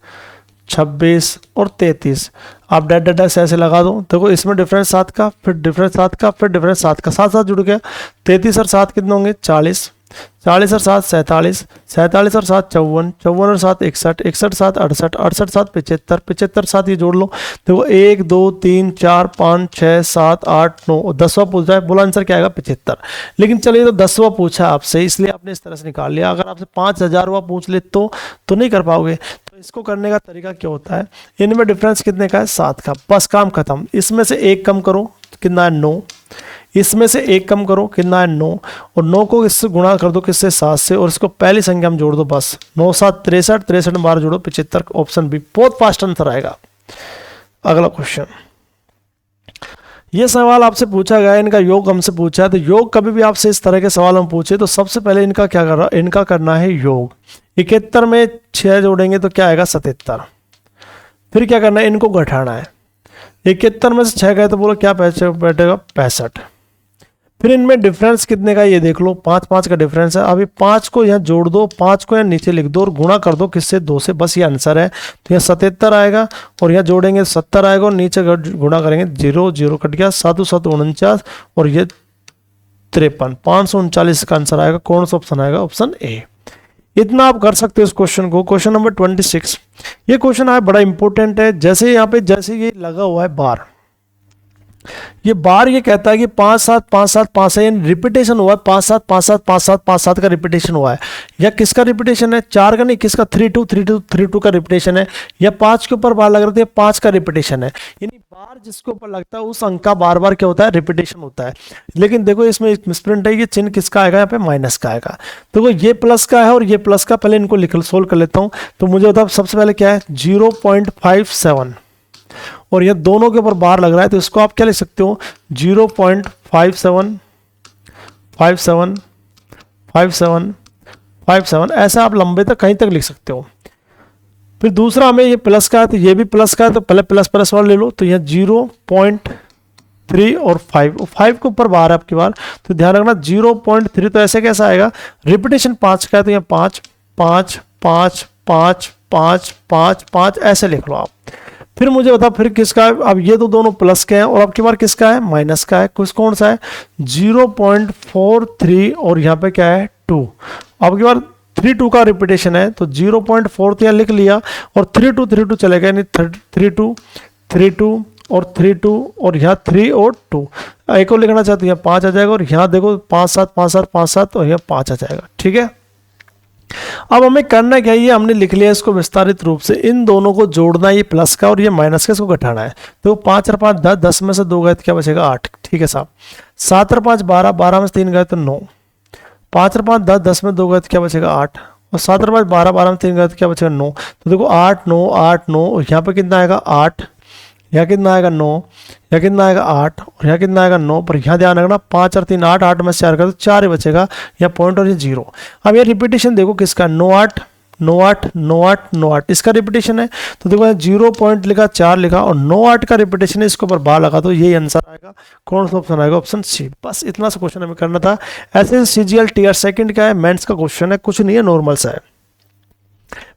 26 और 33, आप डैट डैट डैश ऐसे लगा दो। देखो इसमें डिफरेंस 7 का, फिर डिफरेंस 7 का, फिर डिफरेंस 7 का, साथ साथ जुड़ गया। 33 और 7 कितने होंगे? 40, 40 और 7 47, 47 और 7 54, 54 और 7 61, 61 7 68, 68 7 75, 75 7 ये जोड़ लो। देखो 1 2 3 4 5 6 7 8 9, 10वां पूछा है, बोला आंसर क्या आएगा? 75। लेकिन चलिए तो 10वां पूछा आपसे, इसलिए आपने इस तरह से निकाल लिया। अगर आपसे 5000वां पूछ ले तो नहीं कर पाओगे। तो इसको करने का तरीका क्या होता है, इनमें डिफरेंस कितने का है? 7 का, बस काम खत्म। इसमें से एक कम करो, कितना है? 9। इसमें से एक कम करो, कितना है? 9। और 9 को इससे गुणा कर दो, किससे? 7 से, और इसको पहली संख्या में जोड़ दो, बस 9 7 63, 63 में 12 जोड़ो 75, ऑप्शन बी बहुत फास्ट आंसर आएगा। अगला क्वेश्चन, ये सवाल आपसे पूछा गया, इनका योग हमसे पूछा है। तो योग कभी भी आपसे इस तरह के सवाल हम पूछे तो सबसे पहले इनका क्या करना, इनका करना है योग। 71 में 6 जोड़ेंगे तो क्या आएगा? 77। फिर क्या करना है? इनको घटाना है। 71 में से 6 गए तो बोलो क्या बैठेगा? 65। फिर इनमें डिफरेंस कितने का ये देख लो, 5 5 का डिफरेंस है। अभी 5 को यहाँ जोड़ दो, 5 को यहाँ नीचे लिख दो और गुणा कर दो, किससे? 2 से, बस ये आंसर है। तो यहाँ 77 आएगा और यहाँ जोड़ेंगे 70 आएगा और नीचे गुणा करेंगे 0 0 कट गया, 7 7 49 और ये 53, 539 का आंसर आएगा। कौन सा ऑप्शन आएगा? ऑप्शन ए। इतना आप कर सकते हो इस क्वेश्चन को। क्वेश्चन नंबर 26, ये क्वेश्चन है बड़ा इंपॉर्टेंट है। जैसे यहाँ पे जैसे ये लगा हुआ है बार, ये बार ये कहता है कि 5 7 5 7 5 7, यानी रिपीटेशन हुआ है 5 7 5 7 5 7 5 7 का रिपीटेशन हुआ है। या किसका रिपीटेशन है? 4 का नहीं, किसका? 3 2 3 2 3 2 का रिपीटेशन है। या 5 के ऊपर बार लग रहे थे, 5 का रिपीटेशन है। यानी बार जिसके ऊपर लगता है उस अंक का बार बार क्या होता है? रिपीटेशन होता है। लेकिन देखो इसमें एक मिसप्रिंट है, ये चिन्ह किसका आएगा? यहाँ पे माइनस का आएगा। देखो ये प्लस का है और ये प्लस का, पहले इनको लिख सोल्व कर लेता हूँ। तो मुझे बताओ सबसे पहले क्या है? 0.57 और ये दोनों के ऊपर बार लग रहा है, तो इसको आप क्या लिख सकते हो? 0.57 57 57 57, ऐसा आप लंबे तक कहीं तक लिख सकते हो। फिर दूसरा हमें ये प्लस का है, तो ये भी प्लस का है, तो पहले प्लस प्लस वाला ले लो। तो यह 0.3 और 5 के ऊपर बार है आपकी बार, तो ध्यान रखना 0.3, तो ऐसे कैसा आएगा? रिपीटेशन 5 का है, तो यहाँ 5 5 5 5 5 5 5 ऐसे लिख लो आप। फिर मुझे बताओ फिर किसका है? अब ये तो दोनों प्लस के हैं और आपकी बार किसका है? माइनस का है। कुछ कौन सा है? 0.43 और यहाँ पे क्या है? 2। अब की बार 3 2 का रिपीटेशन है, तो 0.4 यहाँ लिख लिया और 3 2 चलेगा, यानी 3 2 और 3 2 और यहाँ 3 और 2। एक और लिखना चाहते हैं, 5 आ जाएगा और यहाँ देखो 5 7 5 7 5 7 और यहाँ 5 आ जाएगा। ठीक है, अब हमें करना क्या है? ये हमने लिख लिया इसको विस्तारित रूप से। इन दोनों को जोड़ना है, ये प्लस का और ये माइनस का, इसको घटाना है। तो 5 और 5 10, 10 में से 2 गए तो क्या बचेगा? 8। ठीक है साहब। 7 और 5 12, 12 में से 3 गए तो 9। 5 और 5 10, 10 में 2 गए तो क्या बचेगा? 8। और 7 और 5 12, 12 में 3 गए तो क्या बचेगा? 9। तो देखो 8 9 8 9, और यहाँ पे कितना आएगा? 8। यहाँ कितना आएगा? 9। यहाँ कितना आएगा? 8। और यहाँ कितना आएगा? 9। पर यहाँ ध्यान रखना 5 और 3 8, 8 में से 4 का तो 4 ही बचेगा, यहाँ पॉइंट और ये 0। अब ये रिपीटेशन देखो किसका? 9 8 9 8 9 8 9 8, इसका रिपीटेशन है। तो देखो 0 पॉइंट लिखा, 4 लिखा और 9 8 का रिपीटेशन है, इसके ऊपर बार लगा, तो यही आंसर आएगा। कौन सा ऑप्शन आएगा? Option C. बस इतना सा क्वेश्चन हमें करना था। ऐसे CGL टीयर सेकंड का है, मेंस का क्वेश्चन है, कुछ नहीं है, नॉर्मल सा है।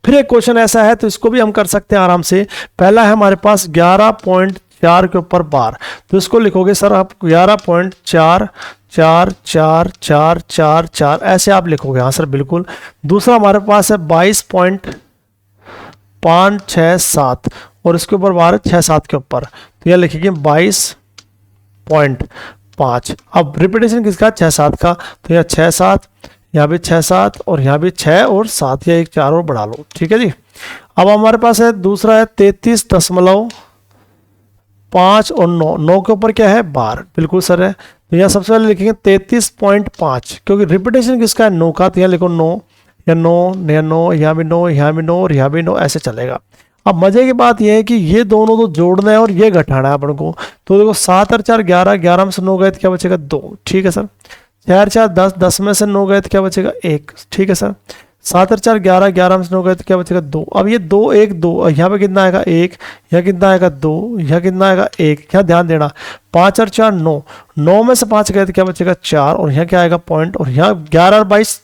फिर एक क्वेश्चन ऐसा है, तो इसको भी हम कर सकते हैं आराम से। पहला है हमारे पास 11.4 के ऊपर बार, तो इसको लिखोगे सर आप 11.4 4 4 4 4 4, ऐसे आप लिखोगे। हाँ सर बिल्कुल। दूसरा हमारे पास है 22.567 और इसके ऊपर बार है 6 7 के ऊपर, तो यह लिखेंगे 22.5। अब रिपीटेशन किसका? 6 7 का, तो यह 6 7, यहाँ भी 6 7 और यहाँ भी 6 और 7, या एक 4 और बढ़ा लो। ठीक है जी। अब हमारे पास है दूसरा है 33.5 और 9, 9 के ऊपर क्या है? बार, बिल्कुल सर है। तो यहाँ सबसे पहले लिखेंगे 33.5, क्योंकि रिपीटेशन किसका है? 9 का, तो यहाँ लिखो 9, या 9 या 9, यहाँ भी 9, यहाँ भी 9 और यहाँ भी 9, ऐसे चलेगा। अब मजे की बात यह है कि ये दोनों तो जोड़ना है और ये घटाना है अपन को। तो देखो 7 और 4 11, 11 में से 9 गए तो क्या बचेगा? 2। ठीक है सर। 4 4 10, 10 में से 9 गए तो क्या बचेगा? 1। ठीक है सर। 7 और 4 11, 11 में से 9 गए तो क्या बचेगा 2। अब ये 2 1 2, यहाँ पे कितना आएगा 1, यहाँ कितना आएगा 2, यहाँ कितना आएगा 1, यहाँ ध्यान देना 5 और 4 9, 9 में से 5 गए तो क्या बचेगा 4, और यहाँ क्या आएगा पॉइंट, और यहाँ 11 और 22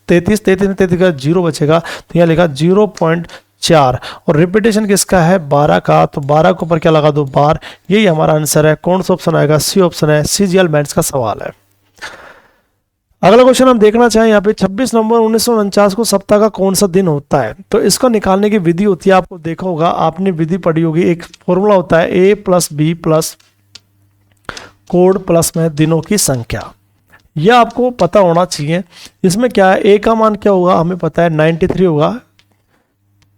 33, 33 में 33 का 0 बचेगा, तो यहाँ लिखा 0.4। और रिपीटेशन किसका है 12 का, तो 12 के ऊपर क्या लगा दो बार। यही हमारा आंसर है। कौन सा ऑप्शन आएगा, सी ऑप्शन है, सीजीएल मेंस का सवाल है। अगला क्वेश्चन हम देखना चाहें यहाँ पे 26 नवंबर 1949 को सप्ताह का कौन सा दिन होता है। तो इसको निकालने की विधि होती है, आपको देखा होगा, आपने विधि पढ़ी होगी। एक फॉर्मूला होता है A plus B plus code plus में दिनों की संख्या। यह आपको पता होना चाहिए। इसमें क्या है, ए का मान क्या होगा हमें पता है 93 होगा।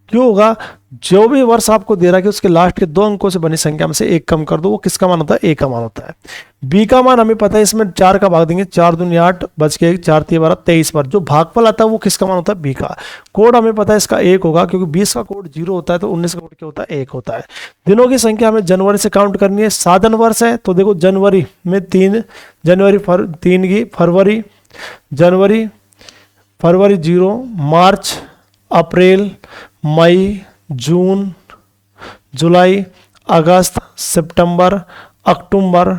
क्यों होगा, जो भी वर्ष आपको दे रहा है कि उसके लास्ट के 2 अंकों से बनी संख्या में से 1 कम कर दो, वो किसका मान होता है, ए का मान होता है। बी का मान हमें पता है, इसमें 4 का भाग देंगे, 4 दूनी 8 बच के 4 3 12 23 पर जो भागफल आता है वो किसका मान होता है, बी का। कोड हमें पता है इसका 1 होगा, क्योंकि 20 का कोड 0 होता है तो 19 का कोड क्या होता है 1 होता है। दिनों की संख्या हमें जनवरी से काउंट करनी है। साधन वर्ष है तो देखो जनवरी में 3 जनवरी 3 की फरवरी, जनवरी फरवरी 0, मार्च अप्रैल मई जून जुलाई अगस्त सितंबर अक्टूबर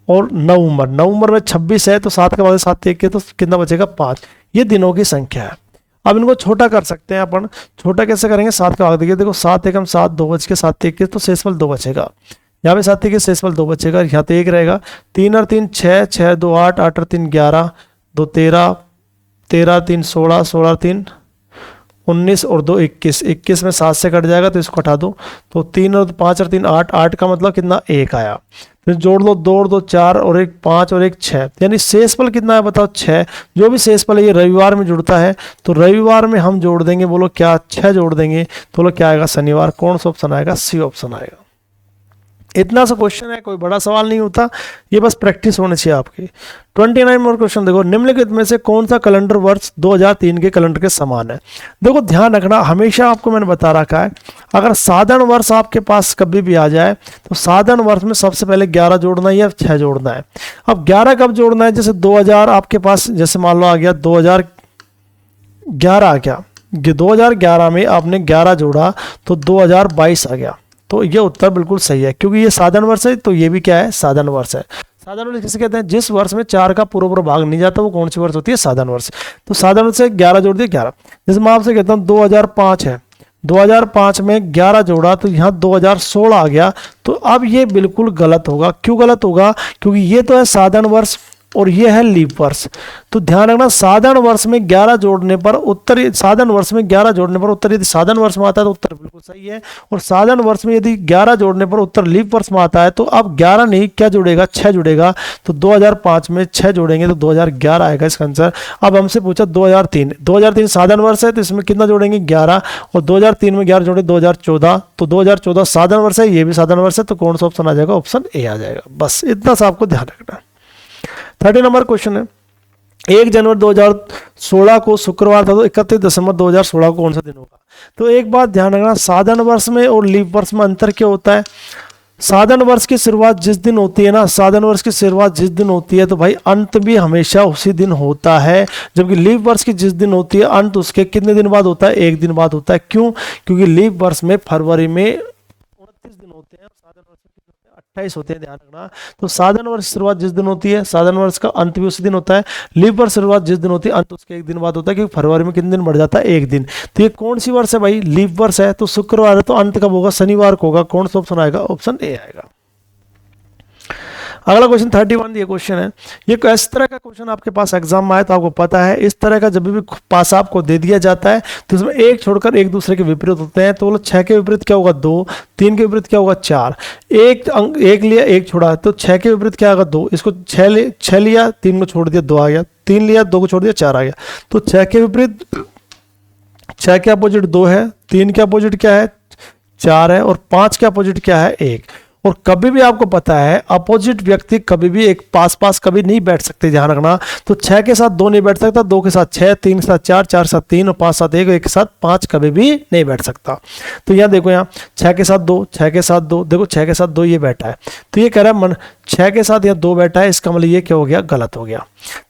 और नवंबर। नवंबर में 26 है तो 7 के बाद 7 1 के तो कितना बचेगा 5। ये दिनों की संख्या है। अब इनको छोटा कर सकते हैं अपन। छोटा कैसे करेंगे, 7 का भाग देंगे, देखो 7 एकम 7 2 बच के 7 1 के तो शेषफल 2 बचेगा। यहाँ पे 7 के शेषफल 2 बचेगा, यहाँ तो 1 रहेगा। 3 और 3 6, 6 2 8, 8 और 3 11, 2 13, 13 3 16, 16 और 3 19 और 2 21, 21 में 7 से कट जाएगा तो इसको हटा दो, तो 3 और 5 और 3 8, 8 का मतलब कितना 1 आया। फिर जोड़ दो 2 और 2 4 और 1 5 और 1 6, यानी शेषफल कितना है बताओ 6। जो भी शेषफल है ये रविवार में जुड़ता है, तो रविवार में हम जोड़ देंगे, बोलो क्या 6 जोड़ देंगे तो बोलो क्या आएगा शनिवार। कौन सा ऑप्शन आएगा, सी ऑप्शन आएगा। इतना सा क्वेश्चन है, कोई बड़ा सवाल नहीं होता, ये बस प्रैक्टिस होनी चाहिए आपकी। 29 नंबर क्वेश्चन देखो, निम्नलिखित में से कौन सा कैलेंडर वर्ष 2003 के कैलेंडर के समान है। देखो ध्यान रखना, हमेशा आपको मैंने बता रखा है, अगर साधारण वर्ष आपके पास कभी भी आ जाए तो साधारण वर्ष में सबसे पहले 11 जोड़ना है या 6 जोड़ना है। अब 11 कब जोड़ना है, जैसे 2000 आपके पास जैसे मान लो आ गया 2011 आ गया, 2011 में आपने 11 जोड़ा तो 2022 आ गया, तो ये उत्तर बिल्कुल सही है, क्योंकि ये साधारण वर्ष है तो ये भी क्या है साधारण वर्ष है। साधारण वर्ष किसे कहते हैं, जिस वर्ष में 4 का पूरा भाग नहीं जाता वो कौन सी वर्ष होती है, साधारण वर्ष। तो साधारण वर्ष से 11 जोड़ दिए 11। जैसे मैं आपसे कहता हूँ 2005 है, 2005 में 11 जोड़ा तो यहाँ 2016 आ गया, तो अब ये बिल्कुल गलत होगा। क्यों गलत होगा, क्योंकि ये तो है साधारण वर्ष और ये है लीप वर्ष। तो ध्यान रखना, साधारण वर्ष में 11 जोड़ने पर उत्तर, साधारण वर्ष में 11 जोड़ने पर उत्तर यदि साधारण वर्ष में आता है तो उत्तर बिल्कुल सही है, और साधारण वर्ष में यदि 11 जोड़ने पर उत्तर लीप वर्ष में आता है तो अब 11 नहीं क्या जुड़ेगा 6 जुड़ेगा। तो 2005 में 6 जोड़ेंगे तो 2011 आएगा इसका आंसर। अब हमसे पूछा 2003 साधारण वर्ष है तो इसमें कितना जोड़ेंगे 11, और 2003 में 11 जोड़े 2014, तो 2014 साधारण वर्ष है, ये भी साधारण वर्ष है, तो कौन सा ऑप्शन आ जाएगा, ऑप्शन ए आ जाएगा। बस इतना सा आपको ध्यान रखना। 30 नंबर क्वेश्चन है, 1 जनवरी 2016 को शुक्रवार था तो 31 दिसंबर 2016 को कौन सा दिन होगा। तो एक बात ध्यान रखना, साधारण वर्ष में और लीप वर्ष में अंतर क्या होता है। साधारण वर्ष की शुरुआत जिस दिन होती है ना, साधारण वर्ष की शुरुआत जिस दिन होती है तो भाई अंत भी हमेशा उसी दिन होता है, जबकि लीप वर्ष की जिस दिन होती है अंत उसके कितने दिन बाद होता है, 1 दिन बाद होता है। क्यों, क्योंकि लीप वर्ष में फरवरी में 29 दिन होते हैं, साधारण वर्ष में 28 होते हैं, ध्यान रखना। तो साधारण वर्ष शुरुआत जिस दिन होती है, साधारण वर्ष का अंत भी उसी दिन होता है। लीप वर्ष शुरुआत जिस दिन होती है अंत उसके 1 दिन बाद होता है, क्योंकि फरवरी में कितने दिन बढ़ जाता है 1 दिन। तो ये कौन सी वर्ष है भाई, लीप वर्ष है, तो शुक्रवार है तो अंत कब होगा, शनिवार को होगा। कौन सा ऑप्शन आएगा, ऑप्शन ए आएगा। अगला क्वेश्चन 31 ये क्वेश्चन है, ये इस तरह का क्वेश्चन आपके पास एग्जाम में आए तो आपको पता है, इस तरह का जब भी पास आपको दे दिया जाता है तो इसमें एक छोड़कर एक दूसरे के विपरीत होते हैं। तो बोलो 6 के विपरीत क्या होगा 2, 3 के विपरीत क्या होगा 4, एक लिया एक छोड़ा तो 6 के विपरीत क्या आएगा 2, इसको 6 लिया 3 को छोड़ दिया 2 आ गया, 3 लिया 2 को छोड़ दिया 4 आ गया। तो 6 के विपरीत 6 के अपोजिट 2 है, 3 के अपोजिट क्या है 4 है, और 5 के अपोजिट क्या है 1। और कभी भी आपको पता है अपोजिट व्यक्ति कभी भी एक पास कभी नहीं बैठ सकते, ध्यान रखना। तो 6 के साथ 2 नहीं बैठ सकता, 2 के साथ 6, 3 के साथ 4, 4 के साथ 3 और 5 के साथ 1, 1 के साथ 5 कभी भी नहीं बैठ सकता। तो यहाँ देखो, यहाँ 6 के साथ 2, 6 के साथ 2, देखो 6 के साथ 2 ये बैठा है, तो ये कह रहा है 6 के साथ यहाँ 2 बैठा है, इसका मतलब ये क्या हो गया, गलत हो गया।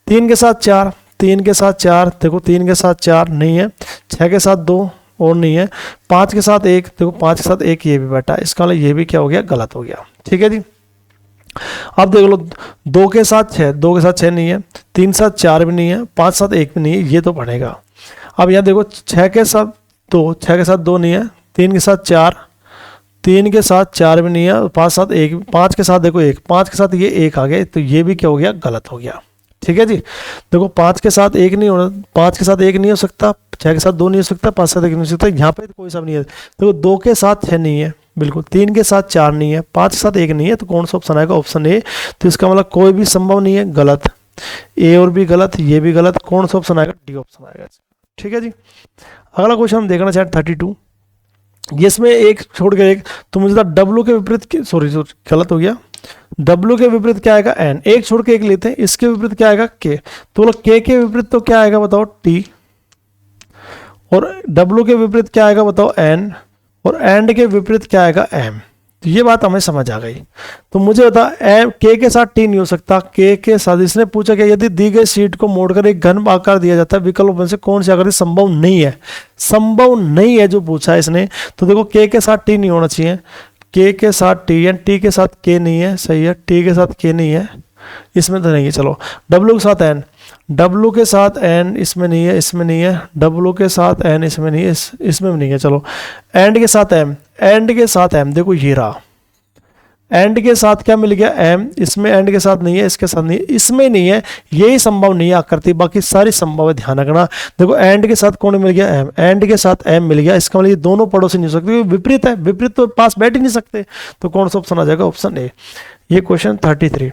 3 के साथ 4, 3 के साथ 4, देखो 3 के साथ 4 नहीं है, 6 के साथ 2 और नहीं है, 5 के साथ 1, देखो 5 के साथ 1 ये भी बैठा, इसका मतलब ये भी क्या हो गया, गलत हो गया। ठीक है जी। अब देख लो 2 के साथ 6, 2 के साथ 6 नहीं है, 3 के साथ 4 भी नहीं है, 5 के साथ 1 भी नहीं है, ये तो बनेगा। अब यहाँ देखो 6 के साथ 2, 6 के साथ 2 नहीं है, 3 के साथ 4, 3 के साथ 4 भी नहीं है, 5 के साथ 1, 5 के साथ देखो 1, 5 के साथ ये 1 आ गया, तो ये भी क्या हो गया, गलत हो गया। ठीक है जी। देखो 5 के साथ 1 नहीं होना, 5 के साथ 1 नहीं हो सकता, 6 के साथ 2 नहीं हो सकता, 5 के साथ 1 नहीं हो सकता, यहाँ पे तो कोई सब नहीं है। देखो 2 के साथ 6 नहीं है बिल्कुल, 3 के साथ 4 नहीं है, 5 के साथ 1 नहीं है, तो कौन सा ऑप्शन आएगा, ऑप्शन ए। तो इसका मतलब कोई भी संभव नहीं है, गलत, ए और भी गलत, ये भी गलत, कौन सा ऑप्शन आएगा, डी ऑप्शन आएगा। ठीक है जी। अगला क्वेश्चन हम देखना चाहें 32, इसमें एक छोड़ के एक, तो मुझे डब्ल्यू के विपरीत, सॉरी गलत हो गया, W के विपरीत क्या आएगा, N, एक छोड़ के एक लेते हैं, इसके विपरीत क्या आएगा, K, तो बोलो K के विपरीत तो क्या आएगा बताओ, T, और W के विपरीत क्या आएगा बताओ, N, और एंड के विपरीत क्या आएगा, M। तो ये बात हमें समझ आ गई। तो मुझे बता K के साथ T नहीं हो सकता, K के साथ, इसने पूछा कि यदि दी गई शीट को मोड़कर एक घन आकार दिया जाता है, विकल्प में से कौन सी आकृति संभव नहीं है, संभव नहीं है जो पूछा है इसने। तो देखो K के साथ T नहीं होना चाहिए, K के साथ T, एंड T के साथ K नहीं है, सही है, T के साथ K नहीं है, इसमें तो नहीं है। चलो W के साथ N, W के साथ N इसमें नहीं है, इसमें नहीं है, W के साथ N इसमें नहीं है, इसमें भी नहीं है। चलो एंड के साथ M, एंड के साथ M, देखो ये रहा, एंड के साथ क्या मिल गया, M, इसमें एंड के साथ नहीं है, इसके साथ नहीं है, इसमें नहीं है, यही संभव नहीं आकृति, बाकी सारी संभव है, ध्यान रखना। देखो एंड के साथ कौन मिल गया, M, एंड के साथ M मिल गया, इसका मतलब ये दोनों पड़ोसी नहीं हो सकते, विपरीत है, विपरीत तो पास बैठ ही नहीं सकते, तो कौन सा ऑप्शन आ जाएगा, ऑप्शन ए। ये क्वेश्चन 33।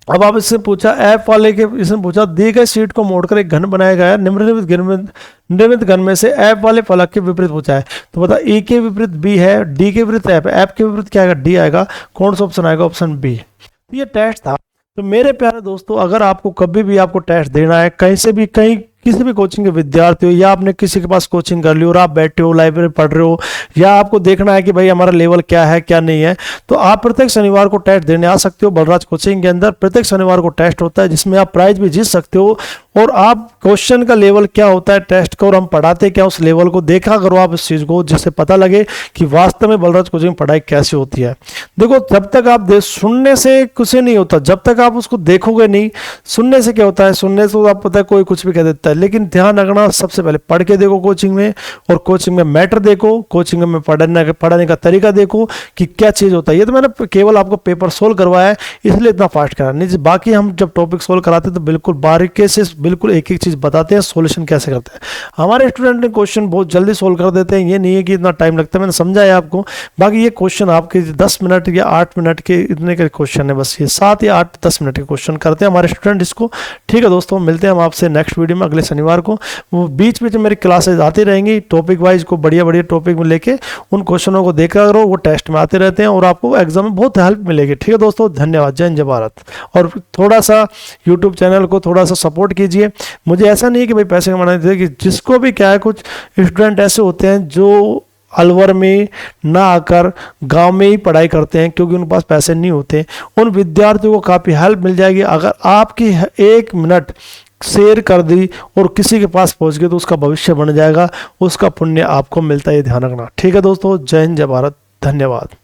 अब आप इससे पूछा एफ वाले के, इसने पूछा दी गई शीट को मोड़कर एक घन बनाया गया, निम्नलिखित घन में से एफ वाले फलक के विपरीत पूछा है, तो बता ई के विपरीत बी है, डी के विपरीत एफ, एफ के विपरीत क्या आएगा, डी आएगा, कौन सा ऑप्शन आएगा, ऑप्शन बी। तो ये टेस्ट था। तो मेरे प्यारे दोस्तों, अगर आपको कभी भी आपको टेस्ट देना है, कहीं से भी, कहीं किसी भी कोचिंग के विद्यार्थी हो, या आपने किसी के पास कोचिंग कर ली और आप बैठे हो, लाइब्रेरी पढ़ रहे हो, या आपको देखना है कि भाई हमारा लेवल क्या है क्या नहीं है, तो आप प्रत्येक शनिवार को टेस्ट देने आ सकते हो। बलराज कोचिंग के अंदर प्रत्येक शनिवार को टेस्ट होता है, जिसमें आप प्राइज भी जीत सकते हो, और आप क्वेश्चन का लेवल क्या होता है टेस्ट का, और हम पढ़ाते क्या उस लेवल को देखा करो आप इस चीज़ को, जिससे पता लगे कि वास्तव में बलराज कोचिंग पढ़ाई कैसी होती है। देखो जब तक आप सुनने से कुछ नहीं होता, जब तक आप उसको देखोगे नहीं, सुनने से क्या होता है, सुनने से तो आप पता है कोई कुछ भी कह देता है, लेकिन ध्यान रखना सबसे पहले पढ़ के देखो कोचिंग में, और कोचिंग में मैटर देखो, कोचिंग में पढ़ाने का तरीका देखो कि क्या चीज़ होता है। ये तो मैंने केवल आपको पेपर सोल्व करवाया है, इसलिए इतना फास्ट करा नहीं, बाकी हम जब टॉपिक सोल्व कराते हैं तो बिल्कुल बारीकी से बिल्कुल एक एक चीज़ बताते हैं, सोल्यूशन कैसे करते हैं। हमारे स्टूडेंट ने क्वेश्चन बहुत जल्दी सोल्व कर देते हैं, ये नहीं है कि इतना टाइम लगता है, मैंने समझाया आपको। बाकी ये क्वेश्चन आपके 10 मिनट या 8 मिनट के इतने के क्वेश्चन है, बस ये 7 या 8-10 मिनट के क्वेश्चन करते हैं हमारे स्टूडेंट इसको। ठीक है दोस्तों, मिलते हैं हम आपसे नेक्स्ट वीडियो में अगले शनिवार को। वो बीच बीच में मेरी क्लासेज आती रहेंगी, टॉपिक वाइज को बढ़िया बढ़िया टॉपिक में लेके उन क्वेश्चनों को देखा करो, वो टेस्ट में आते रहते हैं और आपको एग्जाम में बहुत हेल्प मिलेगी। ठीक है दोस्तों, धन्यवाद, जय हिंद जय भारत। और थोड़ा सा यूट्यूब चैनल को थोड़ा सा सपोर्ट कीजिए। मुझे ऐसा नहीं कि भाई पैसे कमाने देते, कि जिसको भी क्या है, कुछ स्टूडेंट ऐसे होते हैं जो अलवर में ना आकर गांव में ही पढ़ाई करते हैं, क्योंकि उनके पास पैसे नहीं होते। उन विद्यार्थियों को काफ़ी हेल्प मिल जाएगी अगर आपकी 1 मिनट शेयर कर दी और किसी के पास पहुंच गए, तो उसका भविष्य बन जाएगा, उसका पुण्य आपको मिलता है, ध्यान रखना। ठीक है दोस्तों, जय हिंद जय भारत, धन्यवाद।